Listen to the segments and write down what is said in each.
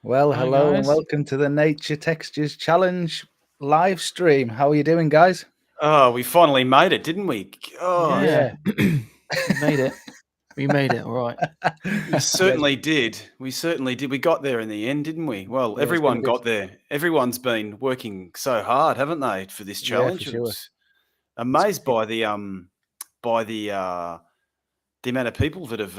Well, Hi hello and guys. welcome to the Nature Textures Challenge live stream. How are you doing, guys? Oh, we finally made it, didn't we? Oh, Yeah. Yeah, we made it. We made it. All right. we certainly did. We certainly did. We got there in the end, didn't we? Well, Yeah, it's been a everyone bit. got there. Everyone's been working so hard, haven't they, for this Yeah, for challenge? sure. It's It's amazed it, by the amount of people that have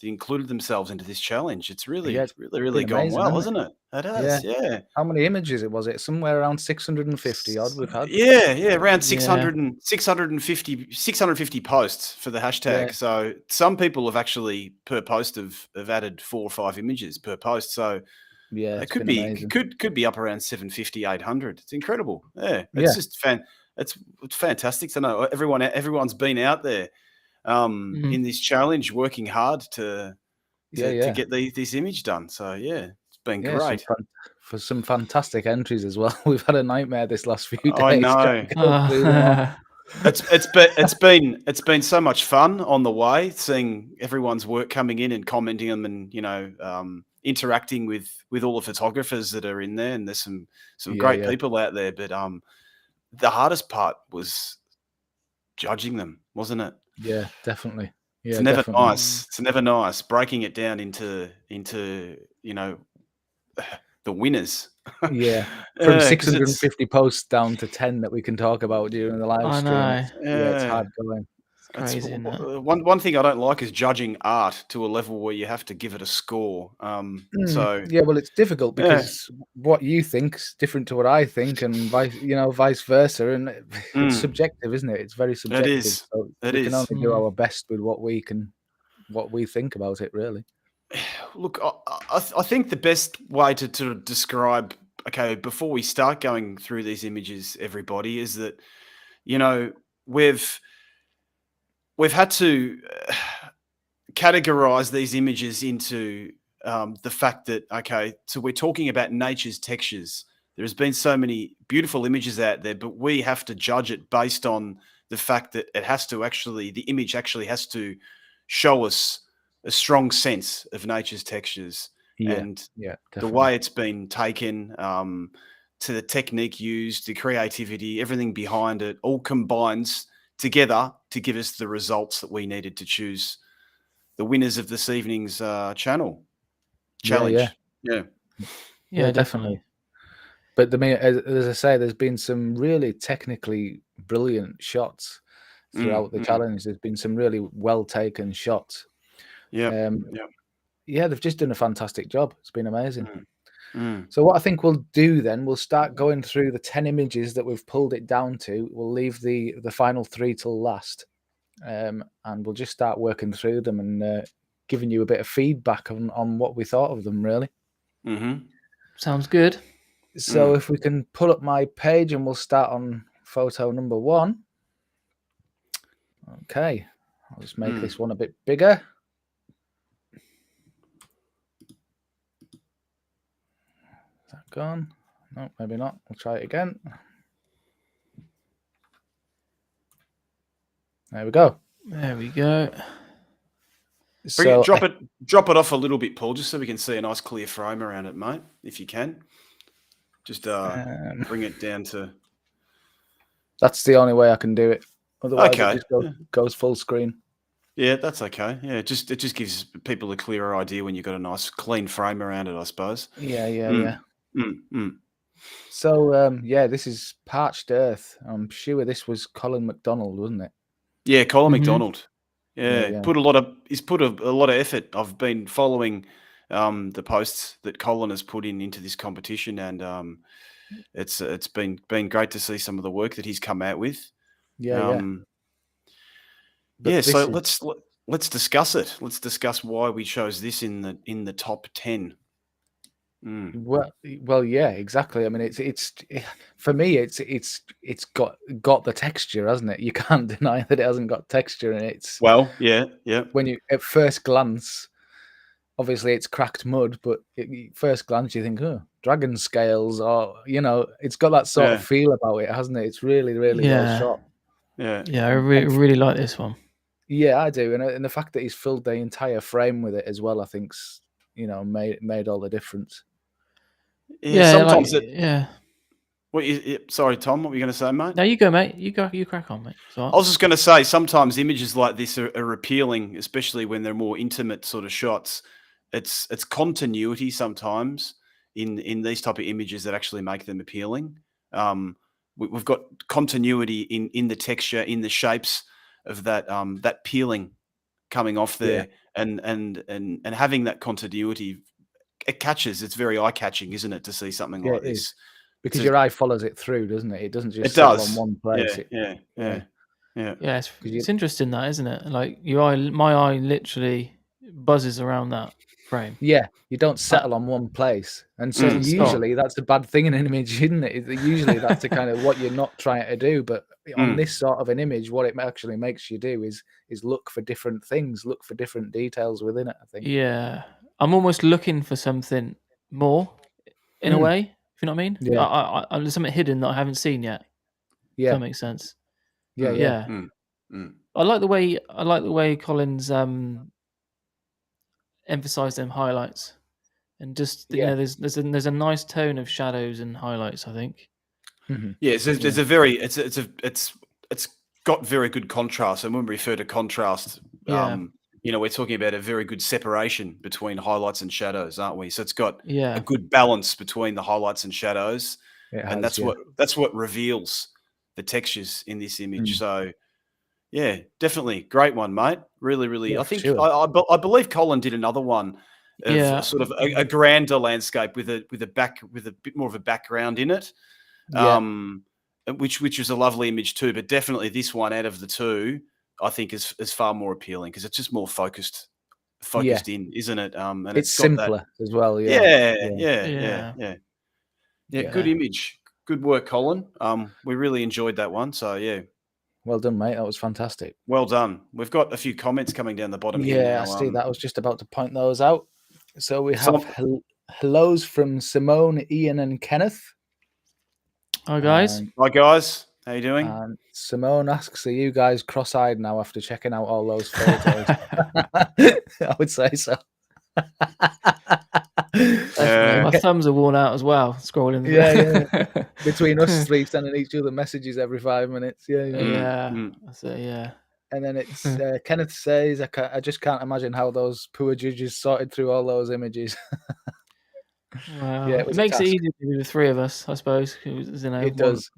included themselves into this challenge. It's yeah, really, it's really, really been gone amazing, well, hasn't it? hasn't it? It Yeah. has, yeah. How many images was it? Somewhere around 650 odd we've had. Yeah, around Yeah. 650 posts for the Yeah, hashtag. So some people have actually per post have added 4 or 5 images per post. So yeah, it it's could been be amazing. could be up around 750, 800. It's incredible. Yeah, Yeah, it's just it's fantastic to know everyone's been out there Mm. in this challenge working hard to yeah. get this image done. So yeah, it's been Yeah, great. for some fantastic entries as well. We've had a nightmare this last few I days trying know. to go through them all. It's been so much fun on the way, seeing everyone's work coming in and commenting them, and interacting with all the photographers that are in there. And there's some Yeah, great yeah. people out there. But the hardest part was judging them, wasn't it? Yeah, definitely. It's Yeah, never definitely. nice. It's never nice breaking it down into the winners. Yeah. From Yeah, because it's 650 posts down to 10 that we can talk about during the live I stream. know. It's it's yeah. hard going. It's That's crazy, isn't it? one thing I don't like is judging art to a level where you have to give it a score. So Yeah, well, it's difficult yeah, because what you think's different to what I think, and vice versa, and it's mm, subjective, isn't it? It's very it subjective. is. So It we can is. only do Mm. our best with what we think about it, really. Look, I think the best way to describe, okay, before we start going through these images, everybody, is that you know we've we've had to categorize these images into the fact that, okay, so we're talking about nature's textures. There's been so many beautiful images out there, but we have to judge it based on the fact that the image actually has to show us a strong sense of nature's textures, Yeah, and yeah, the definitely. way it's been taken, to the technique used, the creativity, everything behind it all combines together to give us the results that we needed to choose the winners of this evening's Yeah, challenge. Yeah. yeah, Yeah, definitely. definitely. But as I say, there's been some really technically brilliant shots Mm, throughout the mm. challenge. There's been some really well taken shots. Yep. Um, Yep. yeah, they've just done a fantastic job. It's been amazing. Mm, mm, So what I think we'll do then, we'll start going through the 10 images that we've pulled it down to. We'll leave the final 3 till last, and we'll just start working through them and giving you a bit of feedback on what we thought of them, really. mhm, Sounds good. So mm, if we can pull up my page and we'll start on photo number 1. Okay, I'll just make mm. this one a bit bigger. Is that gone? No, maybe not. We'll try it again. There we go. There we go. So Drop it off a little bit, Paul, just so we can see a nice clear frame around it, mate, if you can. Just bring it down to. that's the only way I can do it. Otherwise, it Okay. just goes full screen. Yeah, that's okay. Yeah, it just gives people a clearer idea when you've got a nice clean frame around it, I suppose. Yeah. Mm, mm, mm. So yeah, this is Parched Earth. I'm sure this was Colin McDonald, wasn't it? Yeah, Colin Mhm. McDonald. Yeah, Yeah, yeah. he's put a lot of effort. I've been following the posts that Colin has put into this competition, and it's been great to see some of the work that he's come out with. Yeah, yeah. Um, But yeah, this so is let's discuss it. Let's discuss why we chose this in the top 10. Mm. well, yeah, exactly. I mean, it's for me, it's got the texture, hasn't it? You can't deny that it hasn't got texture, and it's Well, yeah, yeah, when you at first glance, obviously it's cracked mud, but first glance you think, oh, dragon scales, or it's got that sort of yeah, feel about it, hasn't it? It's really, really well Yeah. shot. yeah. Yeah, I And really like this one. yeah, I do, and the fact that he's filled the entire frame with it as well, I think's made all the difference. Yeah, sometimes like, it. yeah. Sorry, Tom. What were you going to say, mate? No, you go, mate. You go. You crack on, mate. So I was just going to say, sometimes images like this are appealing, especially when they're more intimate sort of shots. It's continuity sometimes in these type of images that actually make them appealing. We've got continuity in the texture, in the shapes of that peeling coming off there, and having that continuity, it catches. It's very eye catching, isn't it, to see something like it this? is. Because your eye follows it through, doesn't it? It doesn't just It settle on does. one place. Yeah. yeah, it's interesting that, isn't it? Like my eye literally buzzes around that frame. Yeah, you don't settle on one place, and so Doesn't stop. usually that's a bad thing in an image, isn't it? Usually that's the kind of what you're not trying to do. But on this sort of an image, what it actually makes you do is look for different things, look for different details within it. I think. Yeah, I'm almost looking for something more, in a way. If you know what I mean? Yeah. There's something hidden that I haven't seen yet. If that makes sense. Yeah. I like the way Collins emphasised them highlights, and just there's a nice tone of shadows and highlights, I think. Yeah, there's a very it's got very good contrast, and when we refer to contrast, we're talking about a very good separation between highlights and shadows, aren't we? So it's got a good balance between the highlights and shadows, and that's what reveals the textures in this image. So yeah, definitely great one, mate. Really. I think I believe Colin did another one of sort of a grander landscape with a bit more of a background in it. Which is a lovely image too, but definitely this one out of the two, I think is far more appealing because it's just more focused in, isn't it? And it's got simpler that, as well. Yeah. Good image, good work, Colin. We really enjoyed that one. So yeah, well done, mate. That was fantastic. Well done. We've got a few comments coming down the bottom here now. Yeah, I see that. I was just about to point those out. So we have hellos from Simone, Ian, and Kenneth. Hi guys. Hi guys. How you doing? And Simone asks, "Are you guys cross-eyed now after checking out all those photos?" I would say so. My thumbs are worn out as well. Scrolling. Yeah. Between us three, sending each other messages every 5 minutes. Yeah. So yeah. And then it's Kenneth says, I just can't imagine how those poor judges sorted through all those images. Wow. It makes it easier to do the three of us, I suppose. It does.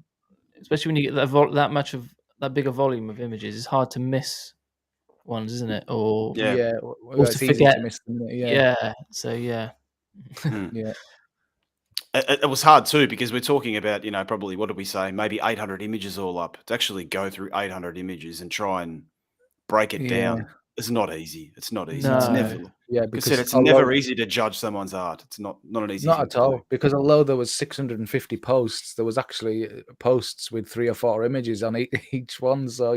Especially when you get that big a volume of images. It's hard to miss ones, isn't it? Or it's to easy forget. To miss them. So yeah. It was hard too because we're talking about, probably, what did we say? Maybe 800 images all up. To actually go through 800 images and try and break it down, it's not easy. It's not easy. No. It's never. Because it's never easy to judge someone's art. It's not an easy thing at all. Because although there was 650 posts, there was actually posts with 3 or 4 images on each one. So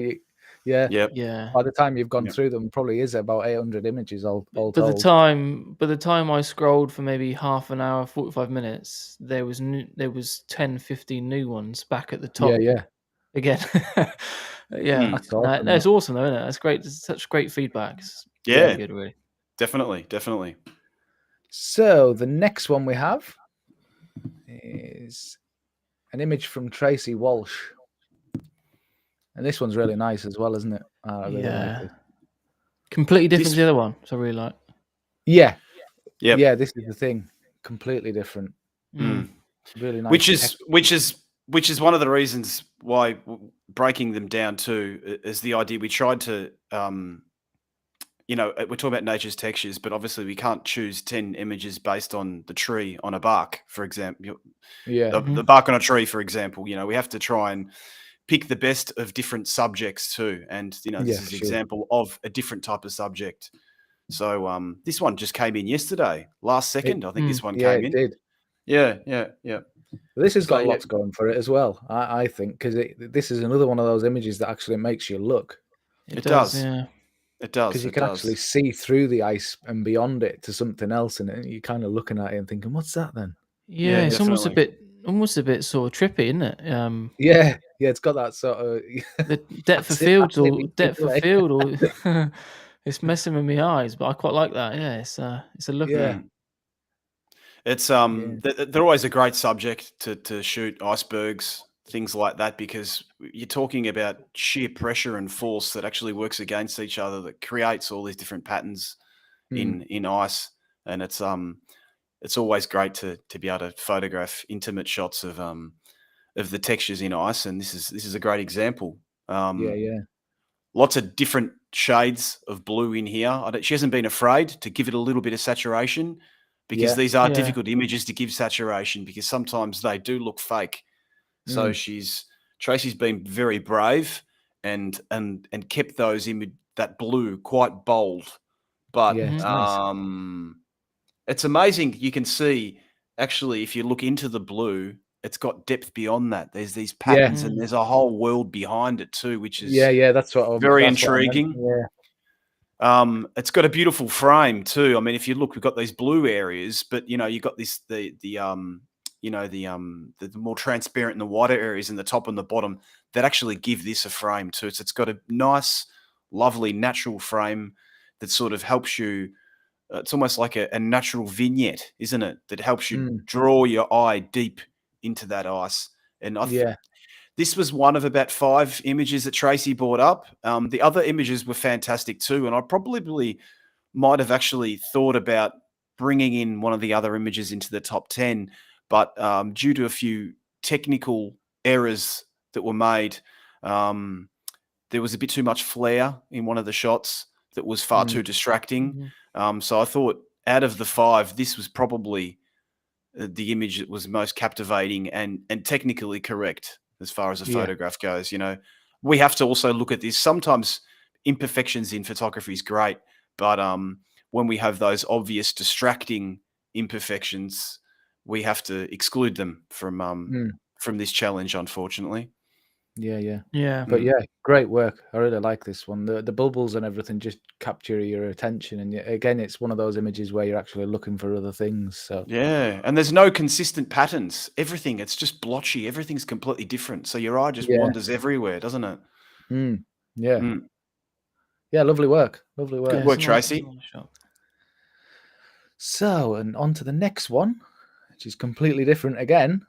by the time you've gone through them, probably is about 800 images all told. By the time I scrolled for maybe half an hour, 45 minutes, there was 10, 15 new ones back at the top. Again. That's awesome. It's awesome though, isn't it? That's great. It's such great feedback. It's really good, really. Definitely. So the next one we have is an image from Tracy Walsh. And this one's really nice as well, isn't it? I really like it. Completely different to the other one, so I really like. Yeah, this is the thing. Completely different. Really nice. Which is one of the reasons why breaking them down too is the idea. We tried to, we're talking about nature's textures, but obviously we can't choose 10 images based on the tree on a bark, for example. The bark on a tree, for example. We have to try and pick the best of different subjects too. And, this is an example of a different type of subject. So this one just came in yesterday, last second. I think this one came in. Did. Yeah. This has got lots going for it as well, I think, because this is another one of those images that actually makes you look. It does. Yeah. It does. Because you can actually see through the ice and beyond it to something else, and you're kind of looking at it and thinking, "What's that then?" Yeah, it's almost a bit sort of trippy, isn't it? Yeah, it's got that sort of the depth of field, or it's messing with my eyes, but I quite like that. Yeah, it's a look. Yeah. It's they're always a great subject to shoot icebergs, things like that, because you're talking about sheer pressure and force that actually works against each other that creates all these different patterns in ice, and it's always great to be able to photograph intimate shots of the textures in ice, and this is a great example. Lots of different shades of blue in here. She hasn't been afraid to give it a little bit of saturation, because these are difficult images to give saturation, because sometimes they do look fake. So Tracy's been very brave and kept that blue quite bold. But it's nice. it's amazing. You can see, actually, if you look into the blue, it's got depth beyond that. There's these patterns and there's a whole world behind it too, which is that's what very that's intriguing. It's got a beautiful frame too. I mean, if you look, we've got these blue areas, but you've got this the more transparent and the wider areas in the top and the bottom that actually give this a frame too. So it's got a nice, lovely, natural frame that sort of helps you. It's almost like a natural vignette, isn't it? That helps you draw your eye deep into that ice. And this was one of about 5 images that Tracy brought up. The other images were fantastic too, and I probably might have actually thought about bringing in one of the other images into the top 10, but due to a few technical errors that were made, there was a bit too much flare in one of the shots that was far too distracting. So I thought, out of the 5, this was probably the image that was most captivating and technically correct as far as a photograph goes. We have to also look at this. Sometimes imperfections in photography is great, but when we have those obvious distracting imperfections, we have to exclude them from this challenge, unfortunately. But great work. I really like this one. The bubbles and everything just capture your attention, and again, it's one of those images where you're actually looking for other things. So and there's no consistent patterns. It's just blotchy. Everything's completely different. So your eye just wanders everywhere, doesn't it? Lovely work. Good work, Tracy. So, and on to the next one, which is completely different again.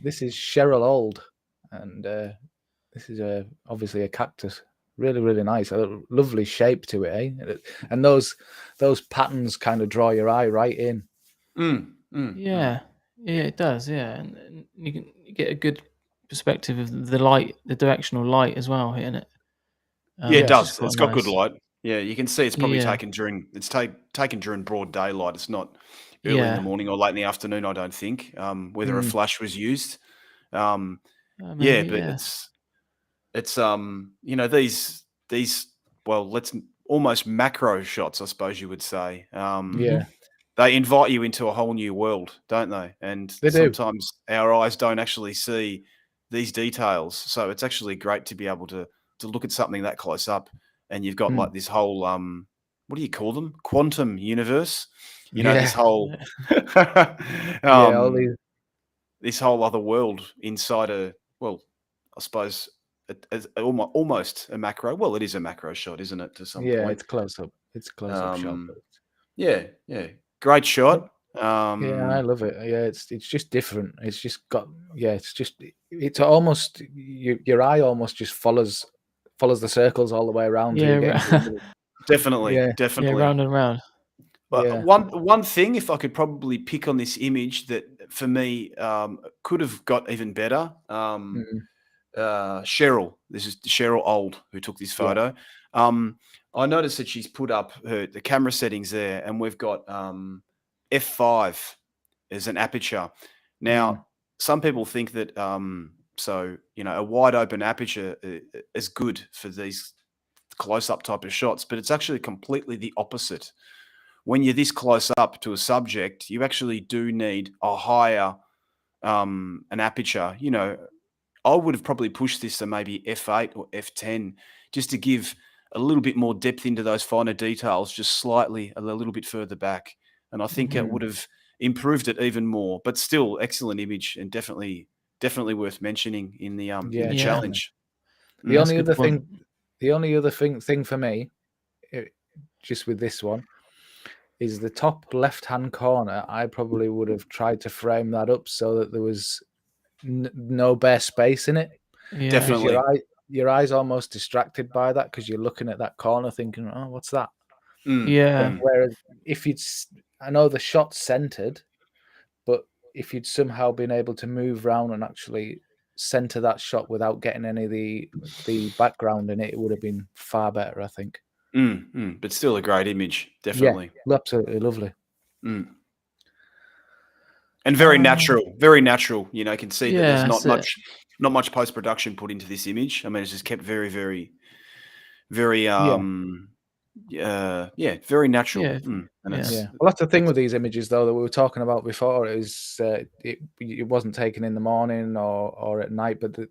This is Cheryl Old, and this is obviously a cactus. Really, really nice. A lovely shape to it, eh? And those patterns kind of draw your eye right in. Yeah, it does. Yeah, and you can get a good perspective of the light, the directional light as well hitting it. It does. It's got good light. Yeah, you can see it's probably taken during broad daylight. It's not early in the morning or late in the afternoon, I don't think, whether a flash was used. But it's these let's almost macro shots, I suppose you would say. They invite you into a whole new world, don't they? And sometimes our eyes don't actually see these details. So it's actually great to be able to look at something that close up, and you've got like this whole what do you call them? Quantum universe. This whole this whole other world inside I suppose almost a macro. Well, it is a macro shot, isn't it? To some point. It's close up. It's a close up shot. Great shot. I love it. It's just different. It's just got it's almost your eye almost just follows the circles all the way around. Definitely. Round and round. But one thing, if I could probably pick on this image that for me could have got even better. Cheryl, this is Cheryl Old who took this photo. I noticed that she's put up the camera settings there, and we've got f5 as an aperture. Now, some people think that a wide open aperture is good for these close-up type of shots, but it's actually completely the opposite. When you're this close up to a subject, you actually do need a higher an aperture. I would have probably pushed this to maybe f8 or f10 just to give a little bit more depth into those finer details, just slightly a little bit further back. And I think it would have improved it even more. But still, excellent image, and definitely worth mentioning in the challenge. The only other thing for me, just with this one, is the top left-hand corner. I probably would have tried to frame that up so that there was no bare space in it. Yeah. Definitely. Your eye's almost distracted by that because you're looking at that corner thinking, oh, what's that? Yeah. Whereas if I know the shot's centered, but if you'd somehow been able to move around and actually center that shot without getting any of the background in it, it would have been far better, I think. But still a great image, definitely. Yeah, absolutely lovely. And very natural, very natural. You know, you can see that there's that's not much post-production put into this image. I mean, it's just kept very, very, very, very natural. Yeah. And Well, that's the thing with these images, though, that we were talking about before. Is it wasn't taken in the morning or at night, but the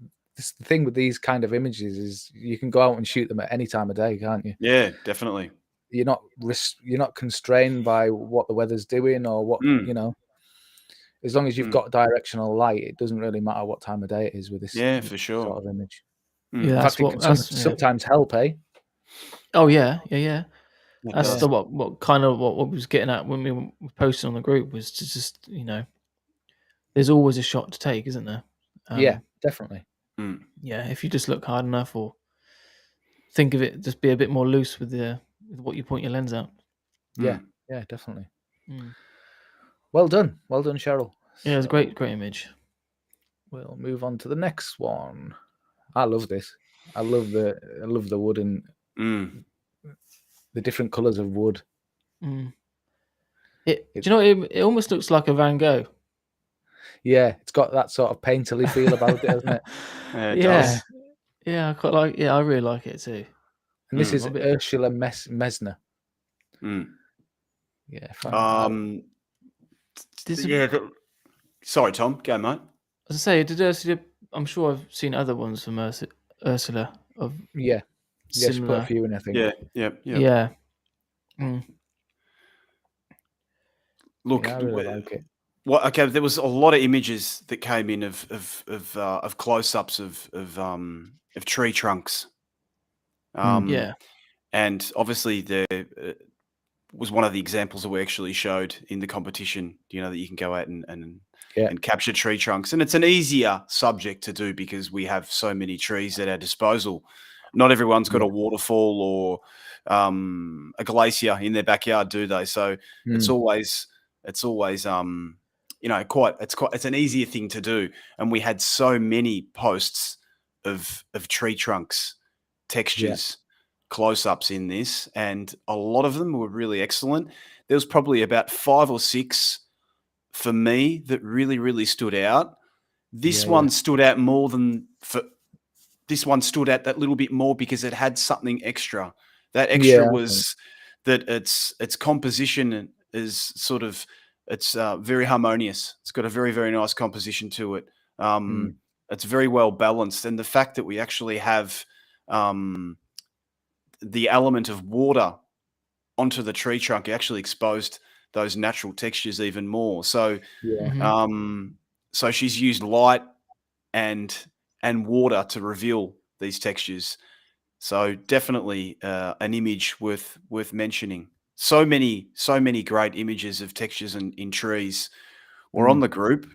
thing with these kind of images is you can go out and shoot them at any time of day, can't you? Yeah, definitely. You're not constrained by what the weather's doing or what you know. As long as you've got directional light, it doesn't really matter what time of day it is with this. Yeah, for sure. Sort of image. Yeah, in fact, it can sometimes help, eh? Oh yeah. That's the what we was getting at when we were posting on the group was to just there's always a shot to take, isn't there? Yeah, definitely. Yeah, if you just look hard enough or think of it, just be a bit more loose with what you point your lens at. Yeah, definitely. Well done, Cheryl. Yeah, it's a great image. We'll move on to the next one. I love this. I love the wood and the different colours of wood. Do you know it almost looks like a Van Gogh. Yeah, it's got that sort of painterly feel about it, hasn't it? It does. Yeah, I quite like. Yeah, I really like it too. And this is Ursula Mesner. Yeah. Sorry, Tom. Go, mate. As I say, did Ursula? I'm sure I've seen other ones from Ursula. She put a few in, I think. Yeah. Look, I really like it. Well, okay, there was a lot of images that came in of close-ups of tree trunks. And obviously there was one of the examples that we actually showed in the competition. You know, that you can go out and capture tree trunks, and it's an easier subject to do because we have so many trees at our disposal. Not everyone's got a waterfall or a glacier in their backyard, do they? So it's always it's an easier thing to do. And we had so many posts of tree trunks, textures, close-ups in this, and a lot of them were really excellent. There was probably about 5 or 6 for me that really, really stood out. This one stood out more than this one stood out that little bit more because it had something extra. That extra was that its composition is sort of very harmonious. It's got a very, very nice composition to it. It's very well balanced, and the fact that we actually have the element of water onto the tree trunk actually exposed those natural textures even more. So, so she's used light and water to reveal these textures. So definitely an image worth mentioning. So many great images of textures in trees. We're on the group,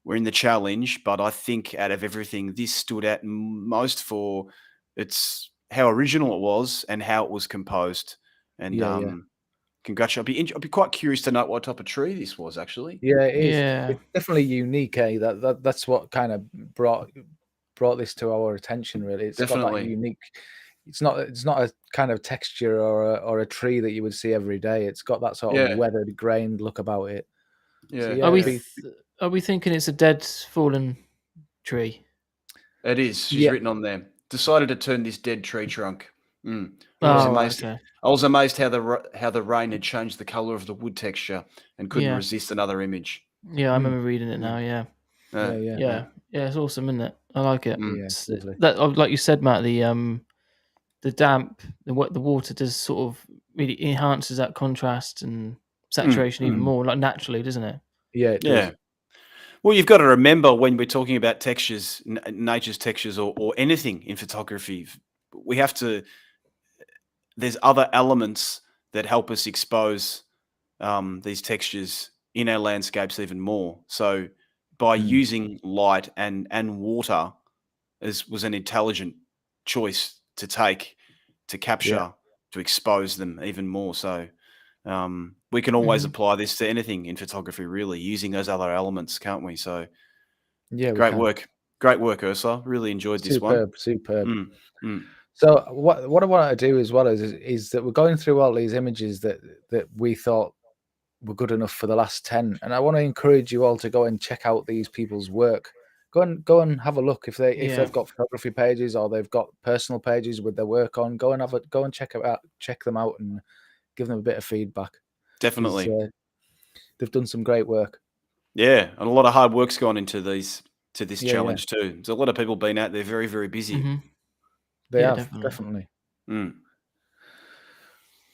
we're in the challenge, but I think out of everything, this stood out most for its how original it was and how it was composed. And congratulations! I'd be quite curious to know what type of tree this was actually. Yeah, it is. It's definitely unique. That's what kind of brought this to our attention. Really, it's got that unique. It's not a kind of texture or a tree that you would see every day. It's got that sort of weathered, grained look about it. Yeah. So, are we thinking it's a dead, fallen tree? It is. She's written on there. Decided to turn this dead tree trunk. I was amazed how the rain had changed the color of the wood texture and couldn't resist another image. Yeah, I remember reading it now. Yeah, it's awesome, isn't it? I like it. That, like you said, Matt, the damp, the water does sort of really enhances that contrast and saturation even more, like naturally, doesn't it? Yeah, it does. Well, you've got to remember when we're talking about textures, nature's textures, or anything in photography, we have to. There's other elements that help us expose these textures in our landscapes even more. So by using light and water was an intelligent choice to take, to capture, to expose them even more. So we can always apply this to anything in photography, really, using those other elements, can't we? So great work, Ursula. Really enjoyed this one. Superb. So what I want to do as well is that we're going through all these images that we thought were good enough for the last 10, and I want to encourage you all to go and check out these people's work. Go and have a look if they've got photography pages or they've got personal pages with their work on. Go and check them out and give them a bit of feedback. Definitely, they've done some great work. Yeah, and a lot of hard work's gone into this challenge too. There's a lot of people been out there very, very busy. They have definitely.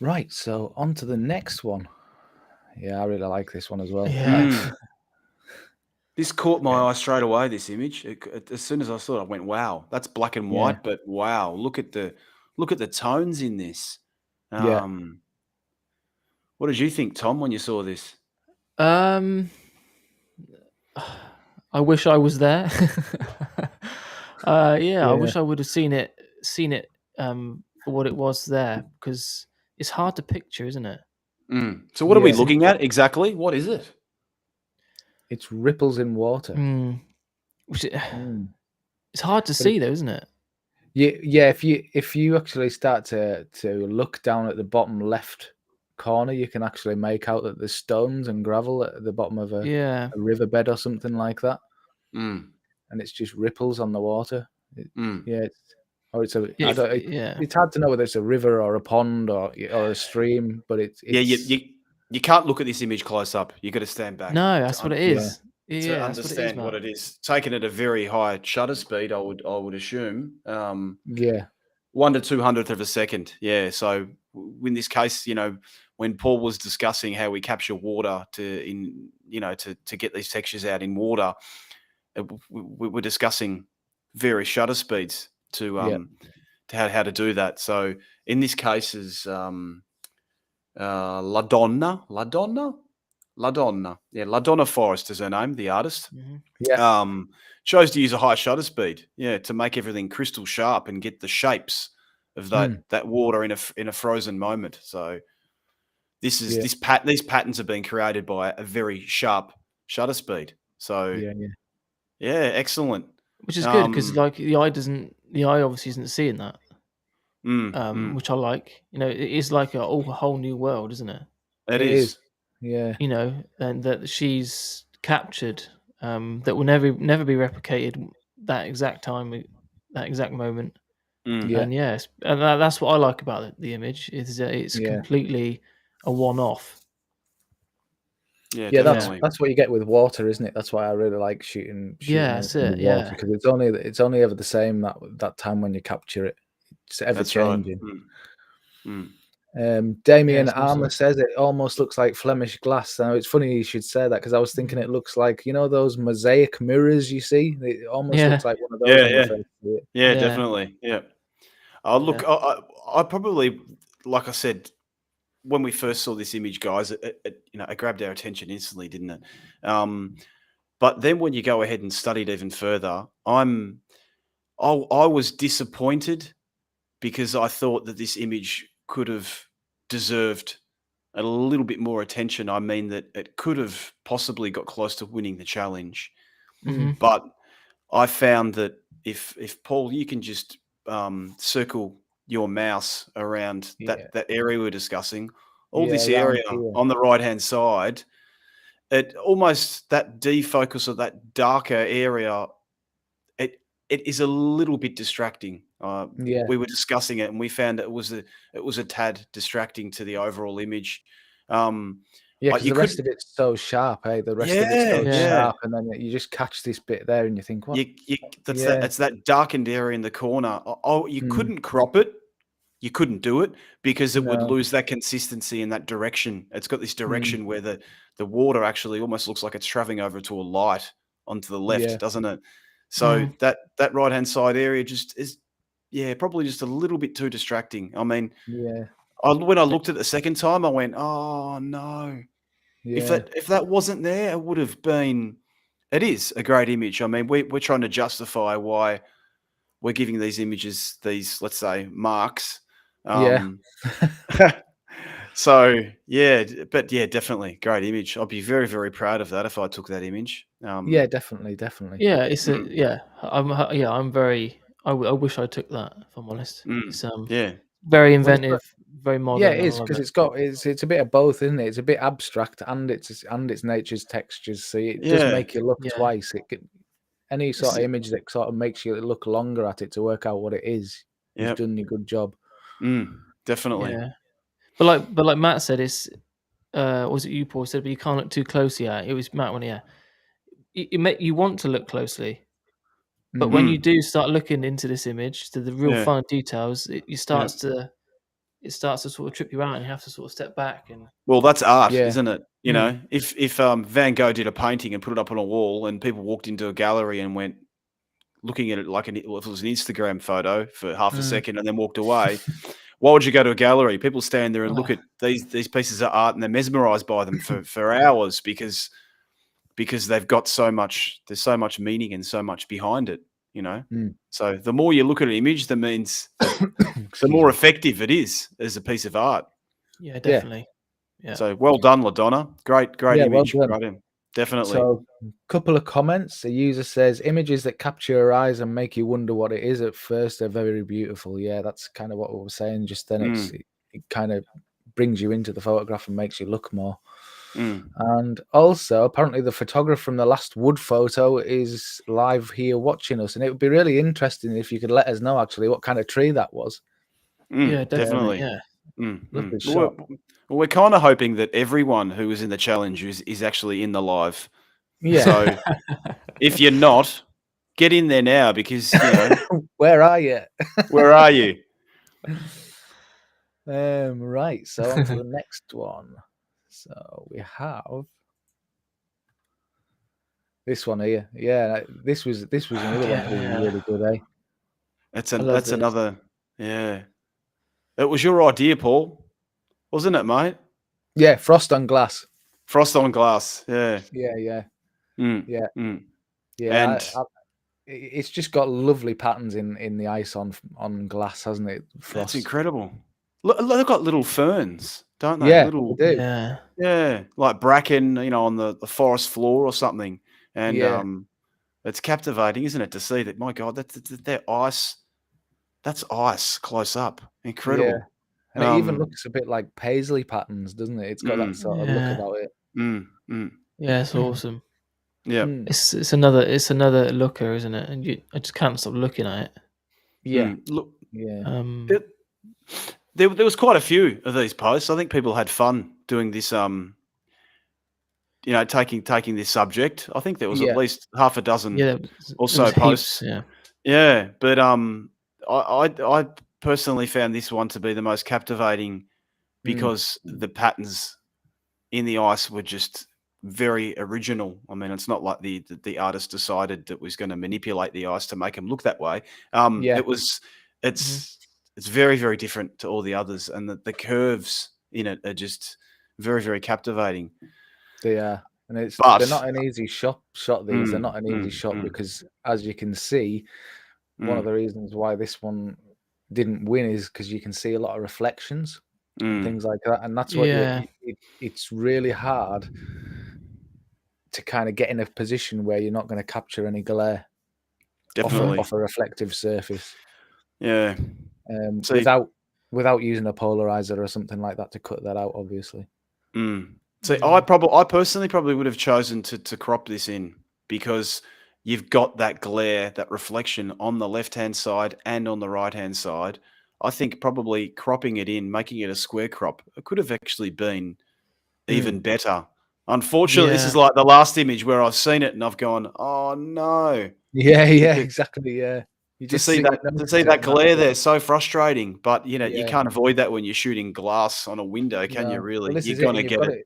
Right, so on to the next one. Yeah, I really like this one as well. Yeah. This caught my eye straight away, this image. As soon as I saw it, I went, wow, that's black and white, but wow, look at the tones in this. What did you think, Tom, when you saw this? I wish I was there. I wish I would have seen it for what it was there, because it's hard to picture, isn't it? So what are we looking at exactly? What is it? It's ripples in water. It's hard to see, though, isn't it? Yeah. If you actually start to look down at the bottom left corner, you can actually make out that there's stones and gravel at the bottom of a riverbed or something like that. And it's just ripples on the water. It's hard to know whether it's a river or a pond or a stream, but it's you can't look at this image close up. You got to stand back. No, that's what it is. To understand what it is, taken at a very high shutter speed, I would assume. 1 to 200th of a second. Yeah. So in this case, when Paul was discussing how we capture water to get these textures out in water, we were discussing various shutter speeds to how to do that. So in this case is La Donna. Yeah, La Donna Forest is her name, the artist. Chose to use a high shutter speed, to make everything crystal sharp and get the shapes of that water in a frozen moment. So these patterns have been created by a very sharp shutter speed. So excellent. Which is good, because the eye obviously isn't seeing that. Which I like. It is like a whole new world, isn't it? It is. Yeah. And that she's captured, that will never be replicated, that exact time, that exact moment. And and that's what I like about the image, is that it's completely a one-off. Yeah, that's what you get with water, isn't it? That's why I really like shooting that's it. Water, because it's only ever the same that time when you capture it. It's ever changing. Damien Armour says it almost looks like Flemish glass. Now it's funny you should say that, because I was thinking it looks like, those mosaic mirrors you see. It almost looks like one of those. Yeah, definitely. Yeah. Look, I probably, like I said, when we first saw this image, guys, it grabbed our attention instantly, didn't it? But then when you go ahead and study it even further, I was disappointed, because I thought that this image could have deserved a little bit more attention. I mean, that it could have possibly got close to winning the challenge. But I found that if Paul, you can just circle your mouse around that area we're discussing, this area on the right-hand side, it almost, that defocus of that darker area, it is a little bit distracting. We were discussing it, and we found it was a tad distracting to the overall image. Because the rest of it's so sharp, eh? The rest of it's so sharp, and then you just catch this bit there, and you think, what? It's that darkened area in the corner. You couldn't crop it. You couldn't do it, because it would lose that consistency in that direction. It's got this direction where the water actually almost looks like it's traveling over to a light onto the left, doesn't it? So that right-hand side area just is, probably just a little bit too distracting. I mean, when I looked at it the second time, I went, oh, no. If that wasn't there, it would have been. It is a great image. I mean, we're trying to justify why we're giving these images these, let's say, marks. So but definitely great image. I'd be very, very proud of that if I took that image. Yeah, definitely. Yeah, it's I'm very. I wish I took that. If I'm honest, it's very inventive, very modern. Yeah, it is, because it's a bit of both, isn't it? It's a bit abstract and it's nature's textures. So it does make you look twice. Any sort of image that sort of makes you look longer at it to work out what it is. You've done a good job. Definitely. Yeah, but like Matt said, it's was it you, Paul, said, but you can't look too closely at it. It was Matt when you want to look closely, but when you do start looking into this image to the real fine details, it starts to sort of trip you out, and you have to sort of step back. And well, that's art, isn't it? You know, if Van Gogh did a painting and put it up on a wall, and people walked into a gallery and went looking at it like if it was an Instagram photo for half a second and then walked away, why would you go to a gallery? People stand there and look at these pieces of art and they're mesmerized by them for hours because they've got so much. There's so much meaning and so much behind it. You know, so the more you look at an image, that means the more effective it is as a piece of art. Yeah, definitely. Yeah. So well done, LaDonna. Great image. Well Great, definitely. So, a couple of comments. A user says, images that capture your eyes and make you wonder what it is at first are very beautiful. Yeah, that's kind of what we were saying just then. It kind of brings you into the photograph and makes you look more. And also, apparently, the photographer from the last wood photo is live here watching us, and it would be really interesting if you could let us know actually what kind of tree that was. Yeah, definitely. Lovely shot. We're kind of hoping that everyone who is in the challenge is actually in the live. Yeah. So if you're not, get in there now, because where are you? Where are you? Right. So on to the next one. So we have this one here. Yeah, this was another one that was really good, eh? That's another. Yeah, it was your idea, Paul, wasn't it, mate? Yeah, frost on glass. Frost on glass. Yeah. Yeah. Yeah. And it's just got lovely patterns in the ice on glass, hasn't it? Frost. That's incredible. Look, they've got little ferns, don't they? Yeah, little, they do. Yeah, like bracken, on the forest floor or something. And it's captivating, isn't it, to see that? My God, that ice. That's ice close up. Incredible. Yeah. And it even looks a bit like paisley patterns, doesn't it? It's got that sort of look about it. Yeah, it's awesome. Yeah, it's another looker, isn't it? And I just can't stop looking at it. Yeah, look, yeah. There was quite a few of these posts. I think people had fun doing this. Taking this subject. I think there was at least half a dozen or so posts. Yeah, but I personally found this one to be the most captivating because the patterns in the ice were just very original. I mean, it's not like the artist decided that was going to manipulate the ice to make them look that way. It's very, very different to all the others, and the curves in it are just very, very captivating. They are, and they're not an easy shot. These they're not an easy shot because, as you can see, one of the reasons why this one didn't win is because you can see a lot of reflections and things like that, and that's what it's really hard to kind of get in a position where you're not going to capture any glare off a reflective surface. Yeah. Without using a polarizer or something like that to cut that out, obviously. So I personally probably would have chosen to crop this in because you've got that glare, that reflection on the left-hand side and on the right-hand side. I think probably cropping it in, making it a square crop, it could have actually been even better. Unfortunately, this is like the last image where I've seen it and I've gone, oh no. Yeah, exactly, yeah. To see that glare there, so frustrating. But you can't avoid that when you're shooting glass on a window, can you? Really, well, you're gonna get it.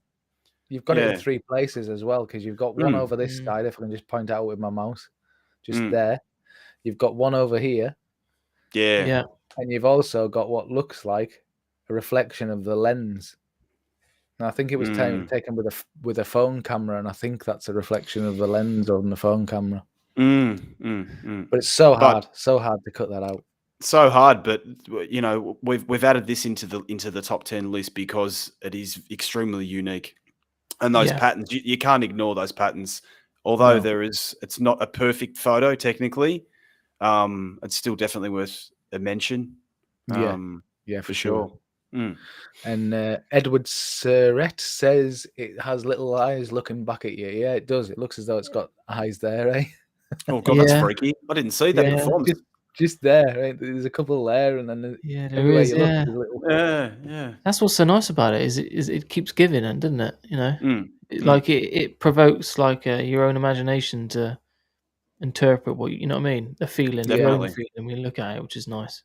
You've got it in three places as well, because you've got one over this side. If I can just point out with my mouse, just there. You've got one over here. Yeah. And you've also got what looks like a reflection of the lens And I think it was taken with a phone camera, and I think that's a reflection of the lens on the phone camera. But it's so hard to cut that out. So hard, but you know, we've added this into the top 10 list because it is extremely unique, and those patterns you can't ignore those patterns. Although it's not a perfect photo technically, it's still definitely worth a mention. Yeah, for sure. And Edward Surrett says it has little eyes looking back at you. Yeah, it does. It looks as though it's got eyes there, eh? Oh god, that's freaky. I didn't see that before. Just there, right? There's a couple there, and then there is. You look, there's a little... Yeah. That's what's so nice about it is it keeps giving, doesn't it? You know, it provokes like your own imagination to interpret what you know what I mean. The feeling, your own feeling when you look at it, which is nice.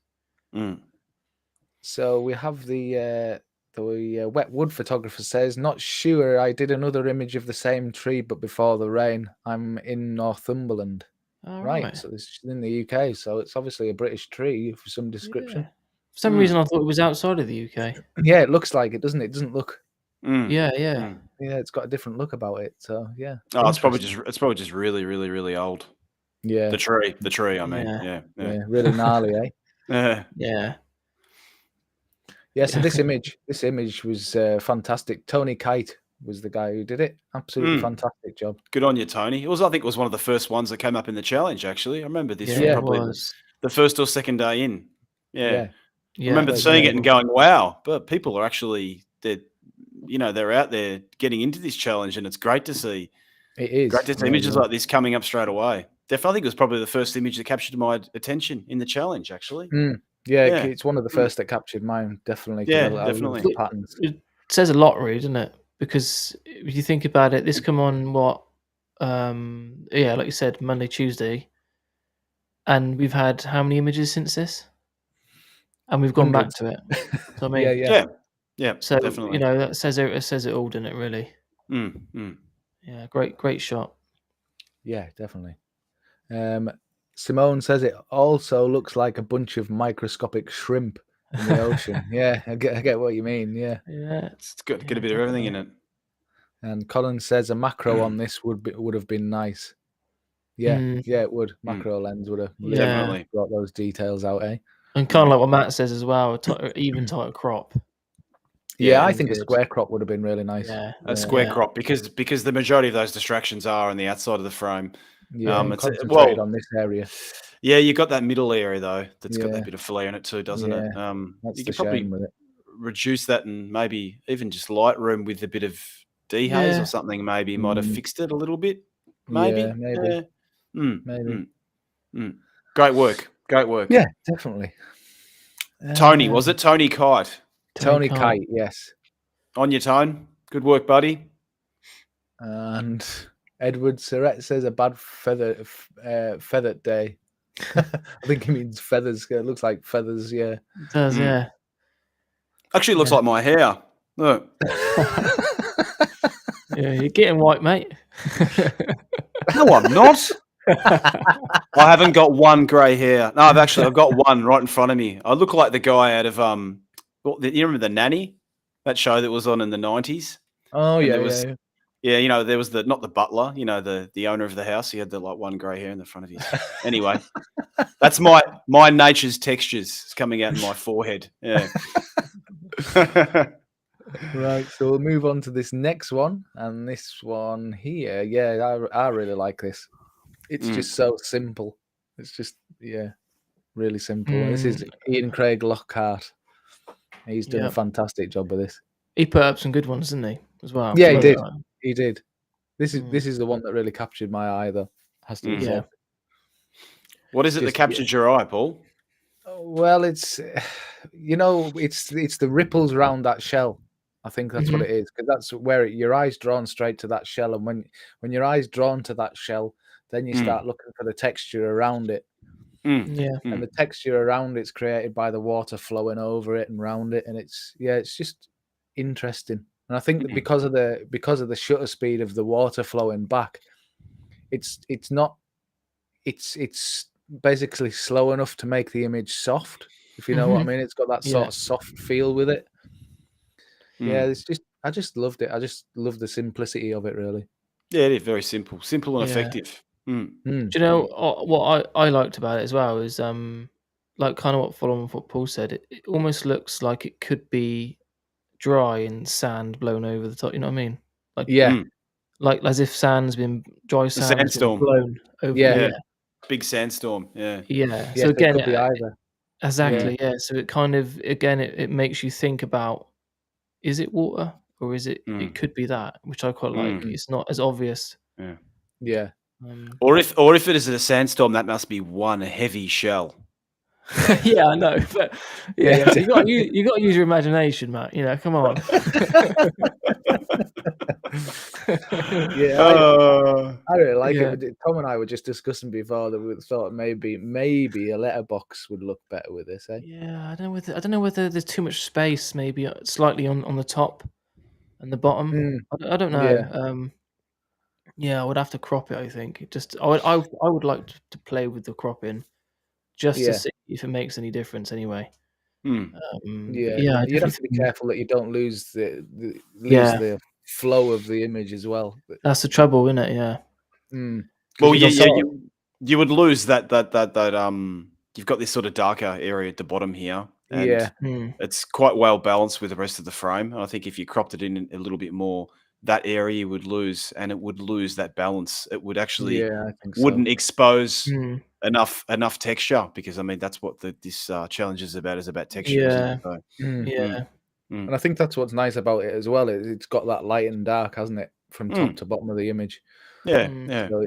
So we have the wet wood photographer says, not sure. I did another image of the same tree, but before the rain. I'm in Northumberland. Right, so this is in the UK, so it's obviously a British tree for some description. Yeah. For some reason, I thought it was outside of the UK. Yeah, it looks like it, doesn't it? It doesn't look. Yeah. Yeah, it's got a different look about it. So yeah. Oh, it's probably just really, really, really old. Yeah. The tree. I mean, yeah. Really gnarly, eh? Yeah. Yeah. So this image was fantastic. Tony Kite was the guy who did it. Absolutely fantastic job. Good on you, Tony. I think it was one of the first ones that came up in the challenge, actually. I remember this from probably the first or second day in. Yeah. I remember seeing it and going, wow, but people are actually, they're out there getting into this challenge, and it's great to see. It is. Great to see images like this coming up straight away. Definitely, I think it was probably the first image that captured my attention in the challenge, actually. Yeah, it's one of the first that captured mine, definitely. Yeah, definitely. The patterns. It says a lot, really, doesn't it? Because if you think about it, this come on what? Like you said, Monday, Tuesday, and we've had how many images since this? And we've gone back to it. So I mean, yeah. So definitely, that says it all, doesn't it? Really. Yeah, great shot. Yeah, definitely. Simone says it also looks like a bunch of microscopic shrimp in the ocean. Yeah, I get what you mean. Yeah, it's good. Get a bit of everything in it. And Colin says a macro on this would have been nice. Yeah, it would. Macro lens would have definitely brought those details out, eh? And kind of like what Matt says as well, even tighter crop. Yeah, I think a square crop would have been really nice. Yeah, a square crop because the majority of those distractions are on the outside of the frame. Yeah, concentrated on this area. Yeah, you got that middle area though. That's got that bit of flare in it too, doesn't it? That's you could probably reduce that and maybe even just Lightroom with a bit of dehaze or something. Maybe might have fixed it a little bit. Maybe. Yeah, maybe. Great work. Yeah, definitely. Tony, was it Tony Kite? Tony Kite, yes. On your tone. Good work, buddy. And Edward Surrett says a bad feathered day. I think he means feathers. It looks like feathers, yeah. It does, yeah. Actually, looks like my hair. Look. Yeah, you're getting white, mate. No, I'm not. I haven't got one grey hair. No, I've got one right in front of me. I look like the guy out of you remember The Nanny? That show that was on in the 90s? Oh, yeah, yeah. There was not the butler, the owner of the house. He had the one grey hair in the front of his. Anyway, that's my nature's textures coming out in my forehead. Yeah. Right, so we'll move on to this next one, and this one here, I really like this. It's just so simple. It's just really simple. This is Ian Craig Lockhart. He's done a fantastic job with this. He put up some good ones, didn't he? As well. Yeah, he did. He did. This is the one that really captured my eye, though. Has to be said. What is it that captured your eye, Paul? Well, it's it's the ripples around that shell. I think that's what it is, because that's where your eye's drawn straight to that shell, and when your eye's drawn to that shell, then you start looking for the texture around it. And the texture around it's created by the water flowing over it and around it, and it's just interesting. And I think that because of the shutter speed of the water flowing back, it's basically slow enough to make the image soft, if you know what I mean. It's got that sort of soft feel with it. Yeah, it's I just loved it. I just love the simplicity of it, really. Yeah, it is very simple and effective. Do you know what I liked about it as well is like kind of following what Paul said. It almost looks like it could be dry and sand blown over the top. You know what I mean? Like as if dry sand has been blown over. Yeah. Big sandstorm. Yeah. Yeah. So again, it could be either. Exactly. Yeah. So it kind of it makes you think about, is it water or is it? It could be that, which I quite like. It's not as obvious. Yeah. Yeah. Or if it is a sandstorm, that must be one heavy shell. Yeah, I know, but yeah. You got to use your imagination, Matt. You know, come on. I really like it. Tom and I were just discussing before that we thought maybe a letterbox would look better with this. Yeah, I don't know whether there's too much space. Maybe slightly on the top and the bottom. I don't know. Yeah, I would have to crop it. I think I would like to play with the cropping just to see if it makes any difference. Anyway. You'd have to be careful that you don't lose the flow of the image as well. That's the trouble, isn't it? Yeah. Well, you would lose that you've got this sort of darker area at the bottom here, and it's quite well balanced with the rest of the frame. And I think if you cropped it in a little bit more, that area would lose, and it would lose that balance. It would actually wouldn't expose enough texture, because I mean that's what this challenge is about texture. And I think that's what's nice about it as well. It's got that light and dark, hasn't it, from top to bottom of the image? So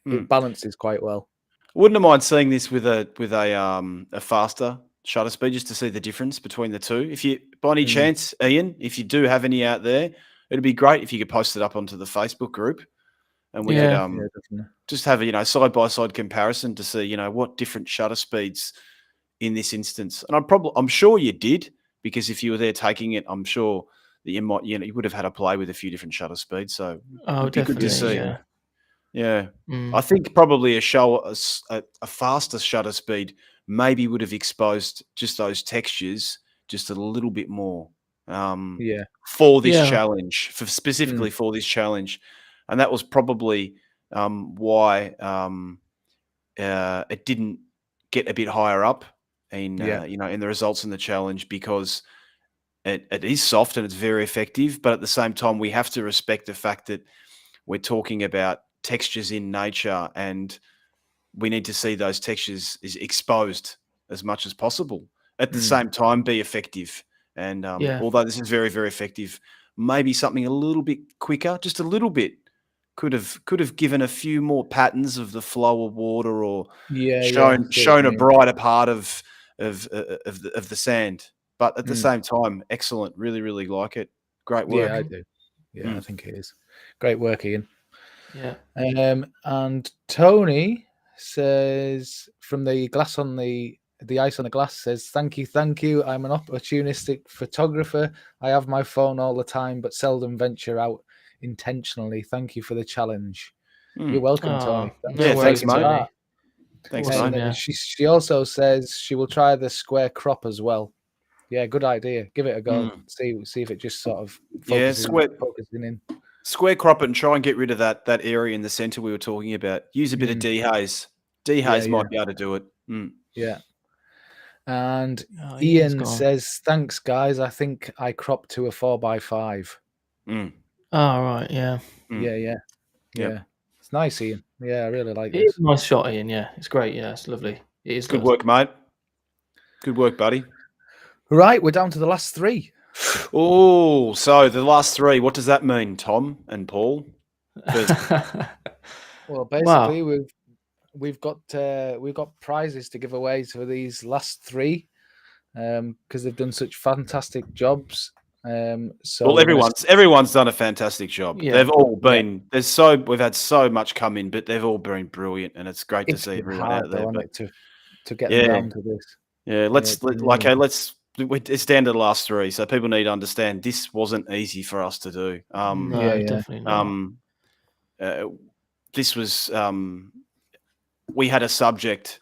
it balances quite well. Wouldn't have mind seeing this with a faster shutter speed, just to see the difference between the two. If you, by any chance, Ian, if you do have any out there, it'd be great if you could post it up onto the Facebook group, and we could just have a side by side comparison to see what different shutter speeds in this instance. And I'm sure you did, because if you were there taking it, I'm sure that you might you would have had to play with a few different shutter speeds. So it'd be good to see. Yeah. I think probably a faster shutter speed maybe would have exposed just those textures just a little bit more. For this challenge, specifically for this challenge, and that was probably why it didn't get a bit higher up in in the results in the challenge, because it is soft and it's very effective, but at the same time we have to respect the fact that we're talking about textures in nature, and we need to see those textures is exposed as much as possible. At the same time, be effective. And although this is very, very effective, maybe something a little bit quicker, just a little bit, could have given a few more patterns of the flow of water, or shown a brighter part of the sand. But at the same time, excellent. Really, really like it. Great work. Yeah, I do. Yeah, I think it is. Great work, Ian. Yeah. And Tony says, from the glass on the ice on the glass, says, thank you. I'm an opportunistic photographer. I have my phone all the time, but seldom venture out intentionally. Thank you for the challenge. You're welcome, Tony. Thanks, mate. Thanks, mate. She also says she will try the square crop as well. Yeah, good idea. Give it a go. See if it just sort of focusing in. Square crop it and try and get rid of that area in the center we were talking about. Use a bit of dehaze. Dehaze might be able to do it. Yeah. And Ian says, thanks, guys. I think I cropped to a 4x5. Oh, right. Yeah. Yeah. It's nice, Ian. Yeah, I really like it. It's a nice shot, Ian. Yeah, it's great. Yeah, it's lovely. It is good work, mate. Good work, buddy. Right, we're down to the last three. Oh, so the last three. What does that mean, Tom and Paul? Well, basically, we've got prizes to give away for these last three, because they've done such fantastic jobs. Well, everyone's done a fantastic job. Yeah. They've all been. We've had so much come in, but they've all been brilliant, and it's great to see everyone out there. To get them down to this. Yeah, let's. It's down to the last three, so people need to understand this wasn't easy for us to do. No, definitely not. This was. We had a subject,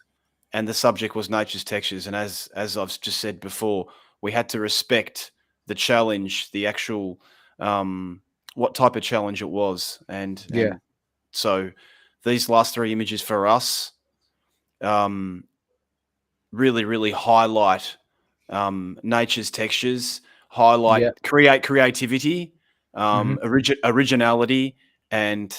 and the subject was nature's textures, and as I've just said before, we had to respect the challenge, the actual what type of challenge it was. And so these last 3 images for us really, really highlight nature's textures, create creativity, originality, and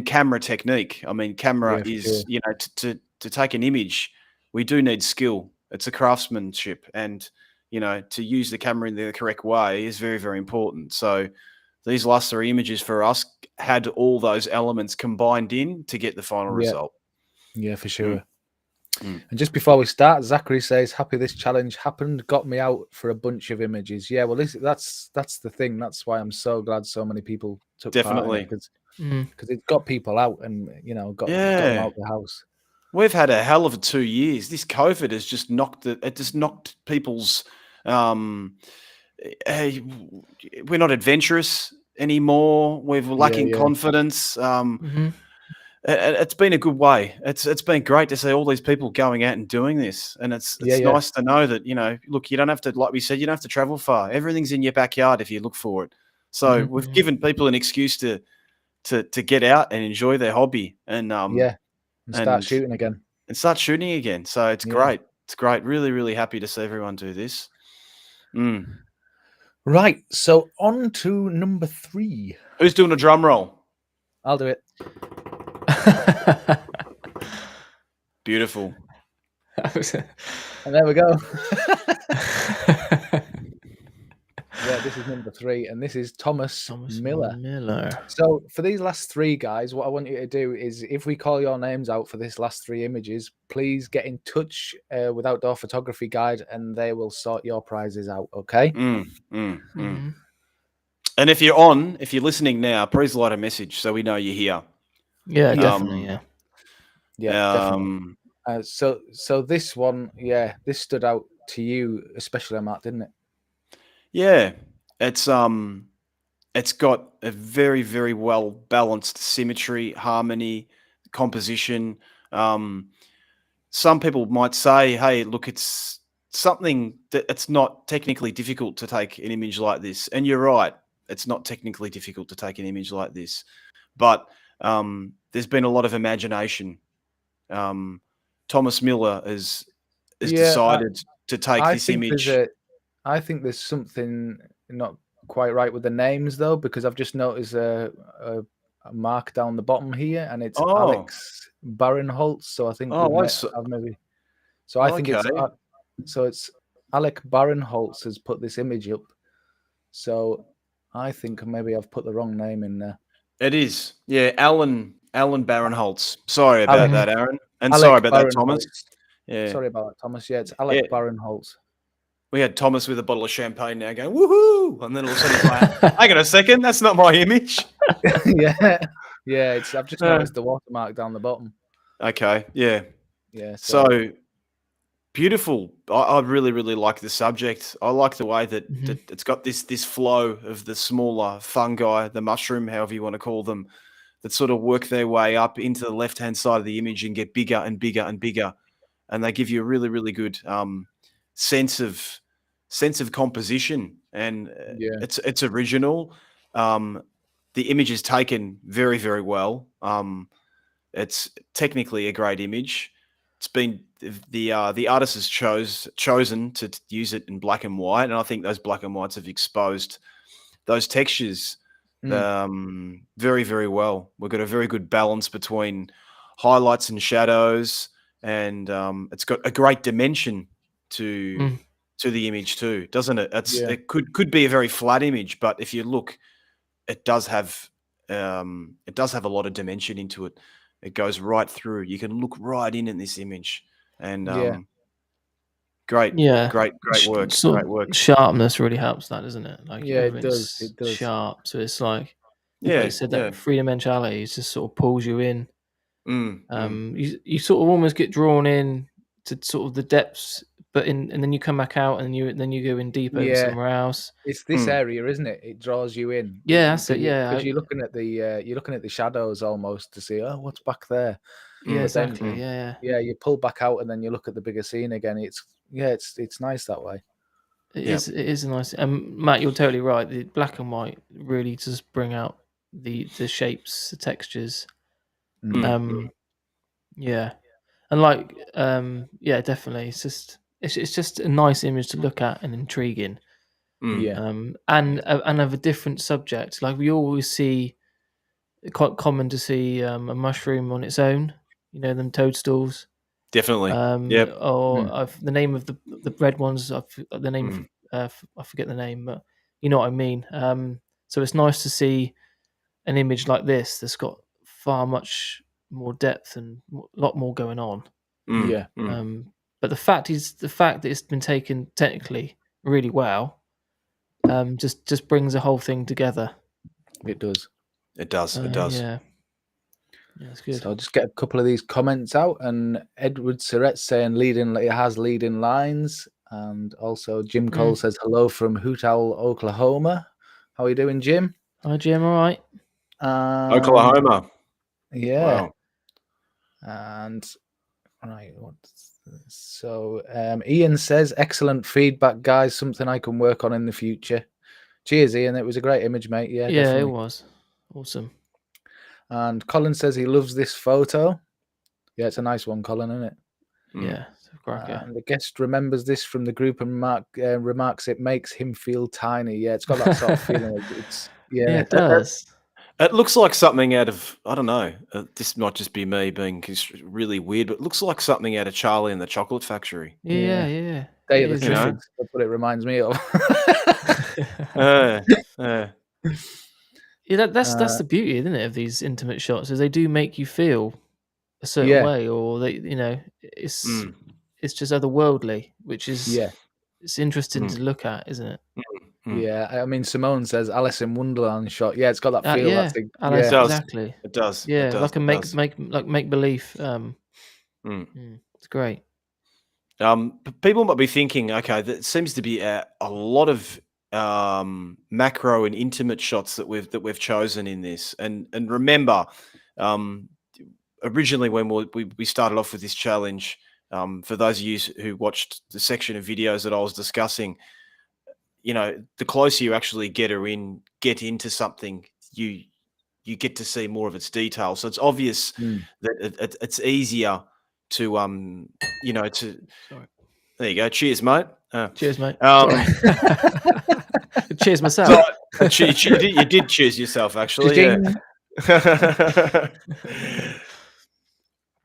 camera technique. I mean, camera is, to take an image, we do need skill. It's a craftsmanship, and to use the camera in the correct way is very, very important. So these last 3 images for us had all those elements combined in to get the final result. Yeah, for sure. And just before we start, Zachary says, "Happy this challenge happened. Got me out for a bunch of images." Yeah, well, that's the thing. That's why I'm so glad so many people took part in it, because it got people out and got them out of the house. We've had a hell of 2 years. This COVID has just knocked people's. Hey, we're not adventurous anymore. We're lacking confidence. It's been a good way. It's been great to see all these people going out and doing this, and it's nice to know that look, you don't have to, like we said, you don't have to travel far. Everything's in your backyard if you look for it. So we've given people an excuse to get out and enjoy their hobby and start shooting again. So it's great. It's great. Really, really happy to see everyone do this. Right. So on to number 3. Who's doing a drum roll? I'll do it. Beautiful. And there we go. This is number 3, and this is Thomas Miller. So for these last 3 guys, what I want you to do is, if we call your names out for this last 3 images, please get in touch with Outdoor Photography Guide, and they will sort your prizes out. Okay. And if you're listening now, please write a message so we know you're here. Yeah, definitely. Definitely. So this one, this stood out to you especially, Matt, didn't it? Yeah, it's got a very, very well balanced symmetry, harmony, composition. Some people might say, "Hey, look, it's something that it's not technically difficult to take an image like this," and you're right. It's not technically difficult to take an image like this, but there's been a lot of imagination. Thomas Miller has decided to take this image. I think there's something not quite right with the names, though, because I've just noticed a mark down the bottom here, and it's Alex Barinholtz. So I think it's Alec Barinholtz has put this image up. So I think maybe I've put the wrong name in there. It is, Alan Barinholtz. Sorry about that, Aaron, and sorry about that, Thomas. Yeah, sorry about that, Thomas. Yeah, it's Alec Barinholtz. We had Thomas with a bottle of champagne now going, woohoo! And then all of a sudden he's like, hang on a second, that's not my image. I've just noticed the watermark down the bottom. Okay, yeah. So beautiful. I really, really like the subject. I like the way that it's got this flow of the smaller fungi, the mushroom, however you want to call them, that sort of work their way up into the left-hand side of the image and get bigger and bigger and bigger. And they give you a really, really good sense of composition, and it's original. The image is taken very, very well. It's technically a great image. It's been the artist has chosen to use it in black and white, and I think those black and whites have exposed those textures very, very well. We've got a very good balance between highlights and shadows, and it's got a great dimension to the image too, doesn't it? It could be a very flat image, but if you look, it does have a lot of dimension into it. It goes right through. You can look right in this image, and great work. Great work. Sharpness really helps that, doesn't it? Like it does. It does. Sharp, so it's like you said, that three-dimensionality just sort of pulls you in. You sort of almost get drawn in to sort of the depths, and then you come back out, and then you go in deeper somewhere else. It's this area, isn't it? It draws you in. Yeah, that's it. Yeah, because you're looking at the shadows almost to see what's back there. Yeah, exactly. You pull back out, and then you look at the bigger scene again. It's nice that way. It is a nice. Matt, you're totally right. The black and white really does bring out the shapes, the textures. Yeah, and like definitely. It's just a nice image to look at and intriguing. And of a different subject. Like we always see, quite common to see a mushroom on its own. You know, them toadstools. Definitely. Or the name of the red ones. The name of, I forget the name, but you know what I mean. So it's nice to see an image like this that's got far much more depth and a lot more going on. But the fact that it's been taken technically really well, just brings the whole thing together. It does. It does. It does. Yeah, it's good. So I'll just get a couple of these comments out. And Edward Surratt saying it has leading lines. And also Jim Cole says hello from Hoot Owl, Oklahoma. How are you doing, Jim? Hi, Jim. All right. Oklahoma. Yeah. Wow. And right, so Ian says, excellent feedback, guys. Something I can work on in the future. Cheers, Ian. It was a great image, mate. Yeah, definitely. It was awesome. And Colin says he loves this photo. Yeah, it's a nice one, Colin, isn't it? Yeah, it's a cracker. And the guest remembers this from the group and remarks it makes him feel tiny. Yeah, it's got that sort of feeling. It does. It looks like something out of, I don't know, this might just be me being really weird, but it looks like something out of Charlie and the Chocolate Factory. Yeah. Day of the Triffids, that's what it reminds me of. Yeah, that's the beauty, isn't it, of these intimate shots, is they do make you feel a certain way, or they, it's just otherworldly, which is it's interesting to look at, isn't it? Yeah, I mean, Simone says Alice in Wonderland shot. Yeah, it's got that feel. Alice, exactly. It does. Yeah, it does. like a make believe. It's great. People might be thinking, okay, that seems to be a lot of macro and intimate shots that we've chosen in this. And remember, originally when we started off with this challenge, for those of you who watched the section of videos that I was discussing, the closer you actually get into something, you get to see more of its detail. So it's obvious that it's easier to Sorry. There you go. Cheers, mate. Cheers, mate. Cheers myself. So, you did cheers yourself, actually. Yeah.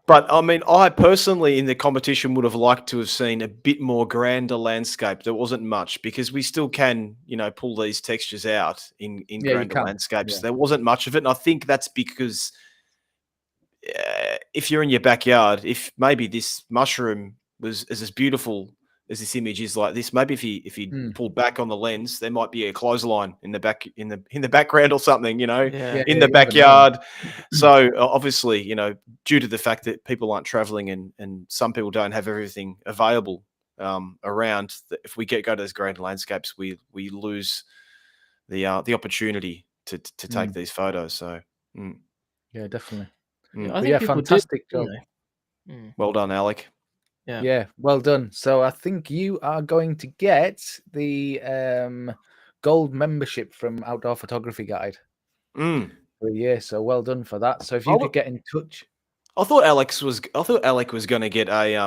But I mean, I personally in the competition would have liked to have seen a bit more grander landscape. There wasn't much, because we still can, pull these textures out in grander landscapes. Yeah. There wasn't much of it. And I think that's because if you're in your backyard, if maybe this mushroom is as beautiful as this image is like this, maybe if you pull back on the lens, there might be a clothesline in the background or something, in the backyard. So obviously, due to the fact that people aren't traveling and some people don't have everything available around, if we go to those grand landscapes, we lose the opportunity to take these photos. So yeah, definitely. I think fantastic job. Well done, Alec. Yeah, well done. So I think you are going to get the gold membership from Outdoor Photography Guide for a year. So well done for that. So if you could get in touch. I thought Alec was going to get a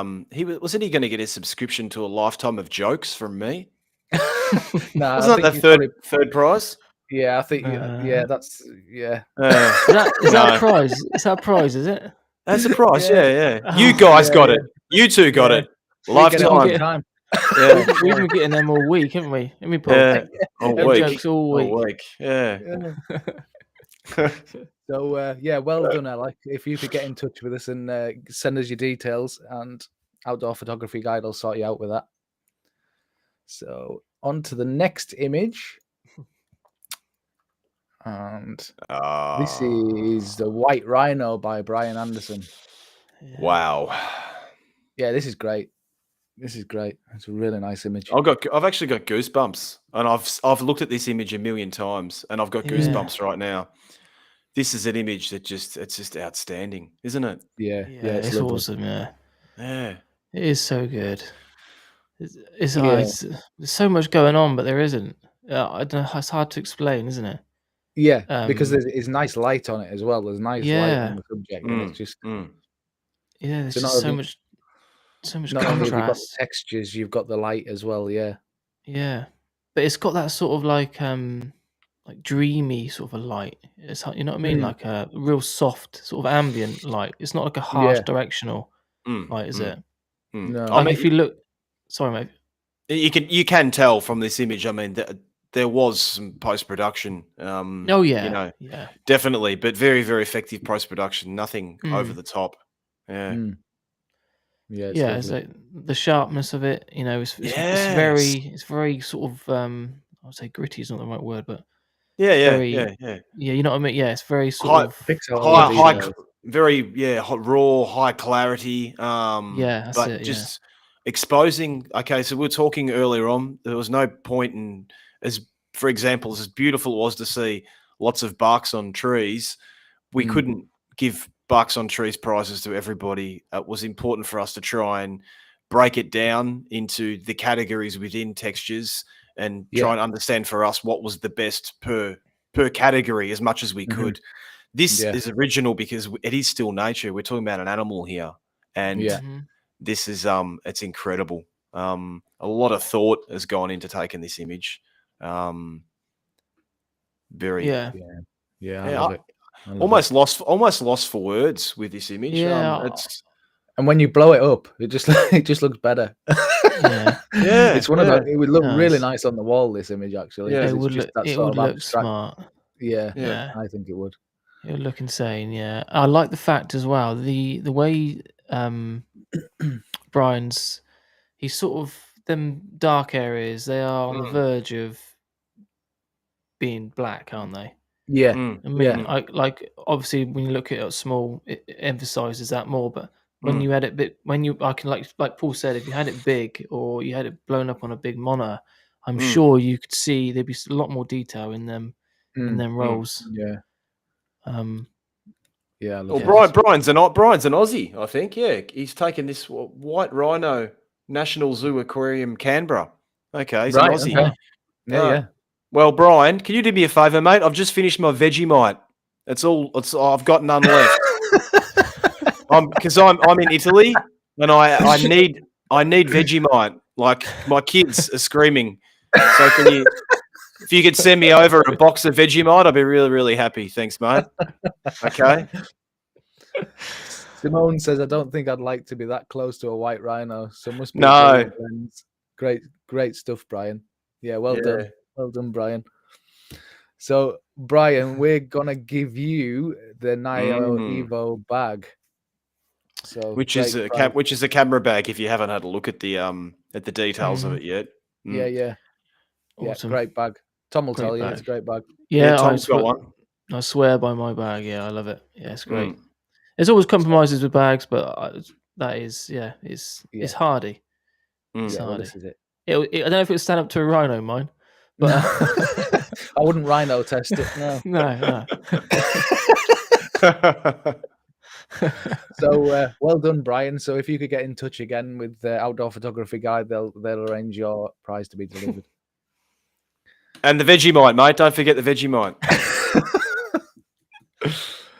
wasn't he going to get a subscription to a lifetime of jokes from me? No, wasn't that the third prize? Yeah, I think that's Is that a prize? Is that a prize? Is it? That's a prize. Yeah. You guys got it. You two got it. Lifetime. We've been getting them all week, haven't we? Let me put all week. Jokes all week. Yeah. So well done, Alec. If you could get in touch with us and send us your details, and Outdoor Photography Guide will sort you out with that. So on to the next image. And this is the White Rhino by Brian Anderson. Wow. Yeah, this is great. It's a really nice image. I've actually got goosebumps, and I've looked at this image a million times, and I've got goosebumps right now. This is an image that it's just outstanding, isn't it? Yeah, it's awesome. Yeah, it is so good. There's so much going on, but there isn't. I don't know. It's hard to explain, isn't it? Yeah, because there's nice light on it as well. There's nice light on Yeah. the subject, and it's just Yeah. There's so just so much not only have you got the contrast. textures, you've got the light as well. Yeah. Yeah, but it's got that sort of like dreamy sort of a light. It's you know what I mean, like a real soft sort of ambient light. It's not like a harsh Yeah. directional light, is it? No. Like if you look, sorry, mate. You can tell from this image. I mean, there was some post production. Oh yeah, you know, yeah, definitely, but very, very effective post production. Nothing over the top. Yeah, yeah, it's like the sharpness of it. You know, it's very sort of I would say gritty is not the right word, but yeah. You know what I mean? Yeah, it's very sort of high, very raw, high clarity. That's but it. Just exposing. Okay, so we were talking earlier on. There was no point in, as for example, as beautiful it was to see lots of barks on trees. We couldn't give barks on trees prizes to everybody. It was important for us to try and break it down into the categories within textures and try and understand for us what was the best per category as much as we could. This is original because it is still nature. We're talking about an animal here, and this is it's incredible. A lot of thought has gone into taking this image. I love it. Almost lost for words with this image. Yeah. And when you blow it up, it just looks better. It's one of those. It would look really nice on the wall. This image actually, it would look smart. Yeah, I think it would. It would look insane. Yeah, I like the fact as well the way Brian's he's sort of them dark areas. They are on the verge of being black, aren't they? Yeah, I mean, like obviously when you look at it small, it emphasizes that more. But when you had it I can like Paul said, if you had it big or you had it blown up on a big monitor, I'm sure you could see there'd be a lot more detail in them rolls. Yeah. Well, Brian's an Aussie, I think. Yeah, he's taken this white rhino National Zoo Aquarium Canberra. Okay, he's an Aussie. Okay. Yeah. Well, Brian, can you do me a favour, mate? I've just finished my Vegemite. That's all. I've got none left. Because I'm in Italy and I need Vegemite. Like my kids are screaming. So if you could send me over a box of Vegemite, I'd be really, really happy. Thanks, mate. Okay. Simone says, "I don't think I'd like to be that close to a white rhino." So must be no. Great stuff, Brian. Yeah, well done. Well done, Brian. So, Brian, we're gonna give you the Nio Evo bag. So, which is a camera bag. If you haven't had a look at the details of it yet. Yeah. Awesome. Great bag. Tom will tell you it's a great bag. Yeah, Tom's got one. I swear by my bag. Yeah, I love it. Yeah, it's great. There's always compromises with bags, but that is it's hardy. It's hardy. Well, this is it. I don't know if it would stand up to a rhino, mine. But I wouldn't rhino test it. No. No. So well done, Brian. So if you could get in touch again with the Outdoor Photography Guide, they'll arrange your prize to be delivered. And the Vegemite, mate. Don't forget the Vegemite.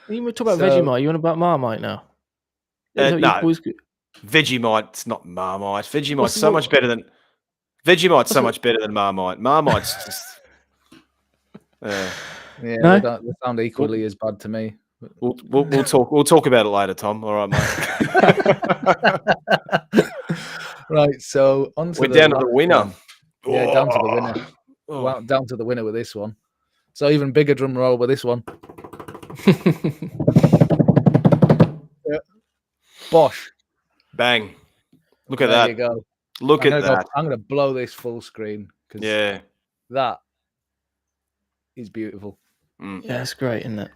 You were talking about Vegemite. You want about Marmite now? No. Vegemite's not Marmite. Vegemite's so much better than Marmite. Marmite's just. They sound equally as bad to me. We'll talk about it later, Tom. All right, mate. Right, so we're down to the winner. Yeah, down to the winner. Well, down to the winner with this one. So even bigger drum roll with this one. Bosh. Bang. Look at that. There you go. Look at that. I'm going to blow this full screen because that is beautiful. Yeah, it's great, isn't it?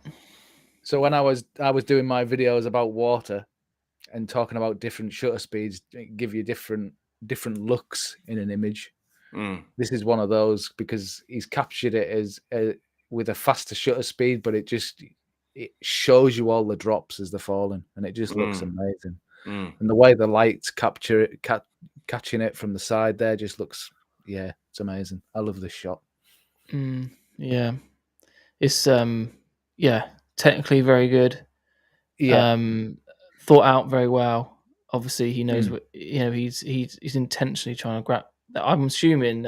So when I was doing my videos about water and talking about different shutter speeds, give you different looks in an image. This is one of those because he's captured it as with a faster shutter speed, but it shows you all the drops as they're falling, and it just looks amazing. And the way the lights capture catching it from the side there just looks, it's amazing. I love this shot. Yeah, it's technically very good. Yeah, thought out very well. Obviously, he knows what he's intentionally trying to grab. I'm assuming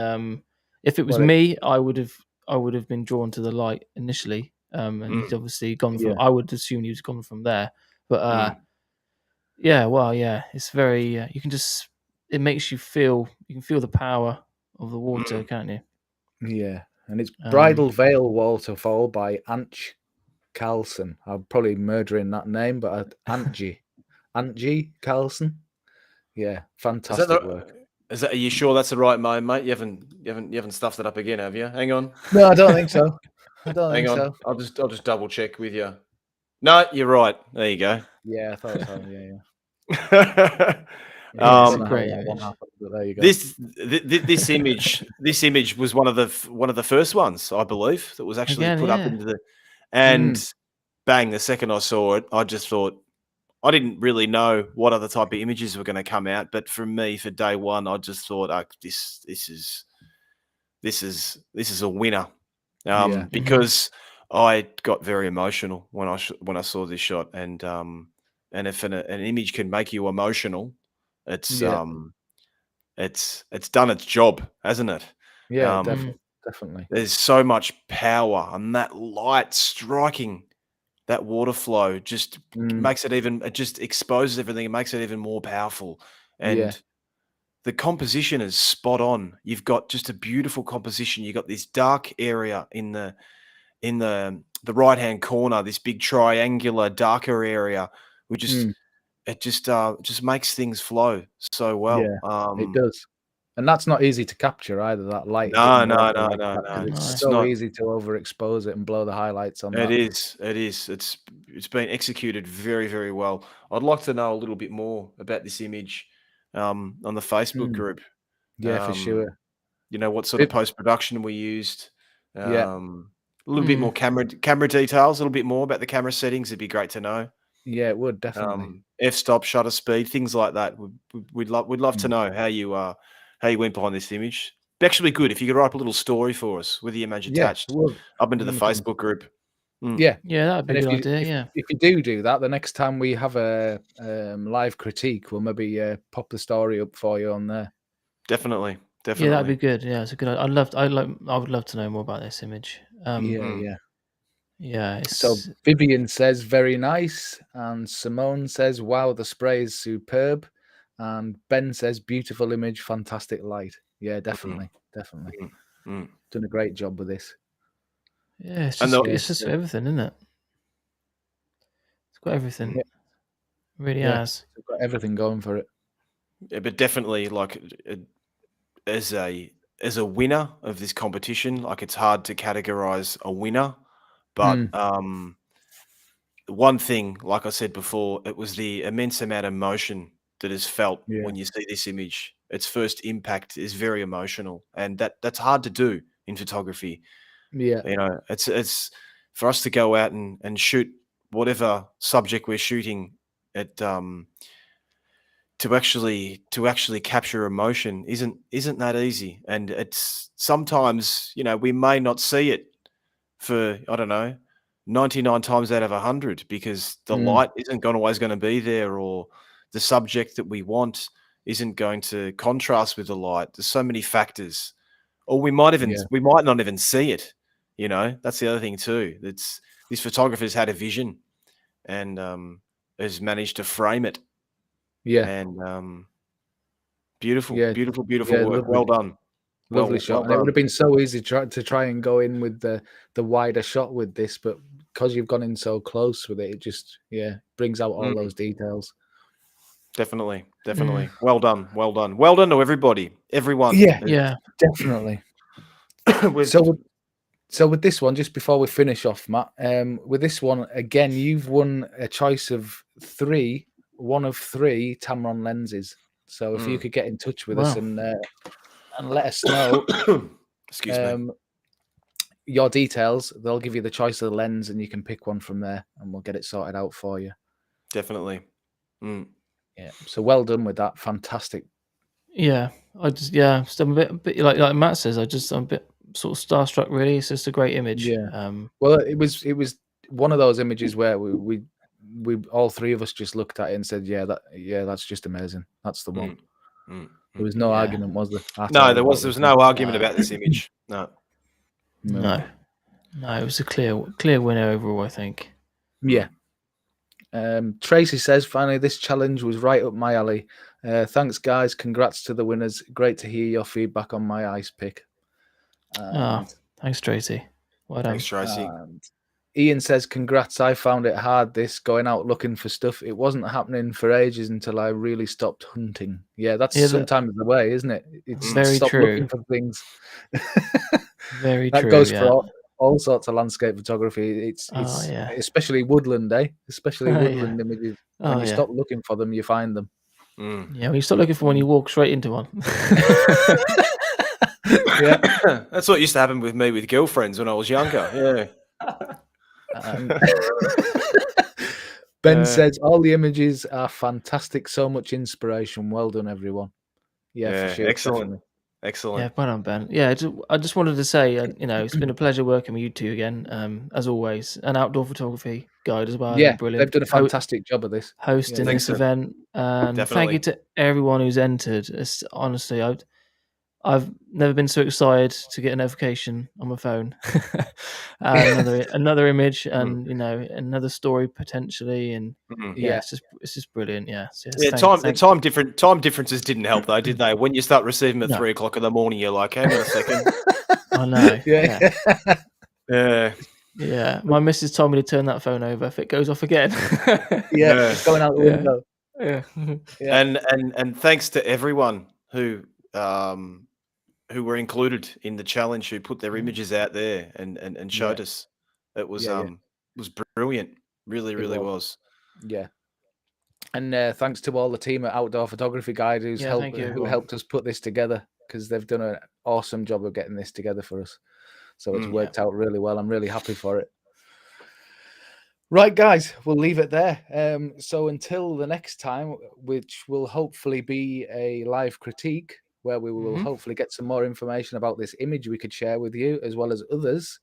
if it was me, I would have been drawn to the light initially, and he's obviously gone from. I would assume he was gone from there, but it's very. You can just. It makes you feel. You can feel the power of the water, can't you? Yeah, and it's Bridal Veil Waterfall by Antje Carlson. I'm probably murdering that name, but Antje Carlson. Yeah, fantastic work. Are you sure that's the right name, mate? You haven't stuffed it up again, have you? Hang on. No, I don't think so. Hang on. So. I'll just double check with you. No, you're right. There you go. Yeah, I thought so. Yeah. It's a great image. But there you go. This image was one of the first ones, I believe, that was actually put up into the. And bang! The second I saw it, I just thought. I didn't really know what other type of images were going to come out, but for me, for day one, I just thought, this is a winner, because I got very emotional when I saw this shot, and if an image can make you emotional, it's done its job, hasn't it? Yeah, definitely. There's so much power, and that light striking. That water flow just makes it just exposes everything. It makes it even more powerful. And the composition is spot on. You've got just a beautiful composition. You've got this dark area in the right-hand corner, this big triangular darker area, which just makes things flow so well. Yeah, it does. And that's not easy to capture either, that light. No. It's so easy to overexpose it and blow the highlights on that. It is. It's been executed very, very well. I'd like to know a little bit more about this image on the Facebook group. Yeah, for sure. You know, what sort of post-production we used. A little bit more camera details, a little bit more about the camera settings. It'd be great to know. Yeah, it would, definitely. F-stop, shutter speed, things like that. We'd love to know how you went behind this image. It'd actually be good if you could write up a little story for us with the image attached up into the Facebook group. Yeah, that'd be a good idea. If you do that, the next time we have a live critique, we'll maybe pop the story up for you on there. Definitely. Yeah, that'd be good. Yeah, it's a good. I would love to know more about this image. Yeah. So Vivian says very nice, and Simone says, "Wow, the spray is superb," and Ben says, "Beautiful image, fantastic light." Yeah, definitely. Done a great job with this. Yeah, it's just everything, isn't it? It's got everything. Yeah. It really has. It's got everything going for it. Yeah, but definitely, like, as a winner of this competition, like, it's hard to categorize a winner. But one thing, like I said before, it was the immense amount of emotion that is felt when you see this image. Its first impact is very emotional, and that's hard to do in photography. Yeah, you know, it's for us to go out and shoot whatever subject we're shooting at, to actually capture emotion isn't that easy, and it's sometimes, you know, we may not see it for, I don't know, 99 times out of 100, because the light isn't always going to be there, or the subject that we want isn't going to contrast with the light. There's so many factors, or we might not even see it. You know, that's the other thing too. This photographer's had a vision and has managed to frame it. Yeah, and beautiful work. Well done. Lovely shot. And it would have been so easy to try and go in with the wider shot with this, but because you've gone in so close with it, it just brings out all those details. Definitely. Well done to everybody, everyone. Yeah, definitely. So with this one, just before we finish off, Matt, with this one again, you've won a choice of one of three Tamron lenses. So if you could get in touch with us and let us know excuse me, your details, they'll give you the choice of the lens, and you can pick one from there, and we'll get it sorted out for you. Definitely. Yeah. So well done with that. Fantastic. Yeah, I'm a bit like Matt says. I'm a bit sort of starstruck. Really, it's just a great image. Yeah. Well, it was one of those images where we all three of us just looked at it and said, that's just amazing. That's the one. There was no argument, was there? No, there was no argument about this image. No. It was a clear winner overall, I think. Yeah. Tracy says, finally, this challenge was right up my alley. Thanks, guys. Congrats to the winners. Great to hear your feedback on my ice pick. Thanks, Tracy. Well done. Thanks, Tracy. Ian says, congrats. I found it hard, going out looking for stuff. It wasn't happening for ages until I really stopped hunting. Yeah, that's sometimes the way, isn't it? It's very stop true. looking for things. Very that true. That goes for all sorts of landscape photography. It's especially woodland, Especially woodland images. When you stop looking for them, you find them. Yeah, when you stop looking for one, you walk straight into one. Yeah, that's what used to happen with me with girlfriends when I was younger. Yeah. Ben says all the images are fantastic. So much inspiration. Well done, everyone. Yeah, for sure. Excellent. Definitely. Excellent. Yeah, well done, Ben. Yeah, I just wanted to say, it's been a pleasure working with you two again, as always. An outdoor photography guide as well. Yeah, brilliant. They've done a fantastic job of this. Hosting this event. And thank you to everyone who's entered. Honestly, I've never been so excited to get a notification on my phone. another image and another story potentially, and it's just brilliant. Time differences didn't help though, did they? When you start receiving at 3 o'clock in the morning, you're like, hang on a second. I know. Yeah. My missus told me to turn that phone over if it goes off again. It's going out the window. And thanks to everyone who were included in the challenge, who put their images out there and showed us. It was brilliant. Really was. Yeah. And thanks to all the team at Outdoor Photography Guide who helped us put this together, because they've done an awesome job of getting this together for us. So it's worked out really well. I'm really happy for it. Right, guys, we'll leave it there. So until the next time, which will hopefully be a live critique, where we will hopefully get some more information about this image we could share with you, as well as others.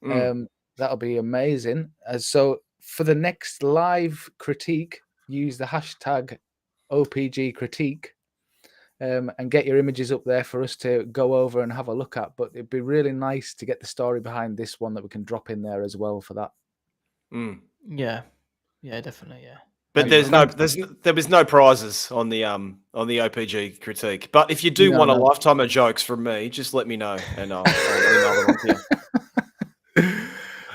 That'll be amazing. So for the next live critique, use the hashtag OPG critique and get your images up there for us to go over and have a look at. But it'd be really nice to get the story behind this one that we can drop in there as well for that. Yeah, definitely, yeah. But there was no prizes on the OPG critique. But if you do want a lifetime of jokes from me, just let me know and I'll email them to you.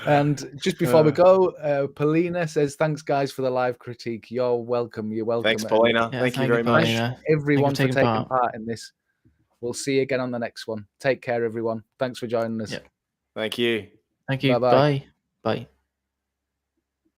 And just before we go, Paulina says, thanks guys for the live critique. You're welcome. Thanks, Paulina. Thank you very much. Everyone for taking part in this. We'll see you again on the next one. Take care, everyone. Thanks for joining us. Yeah. Thank you. Bye. Bye.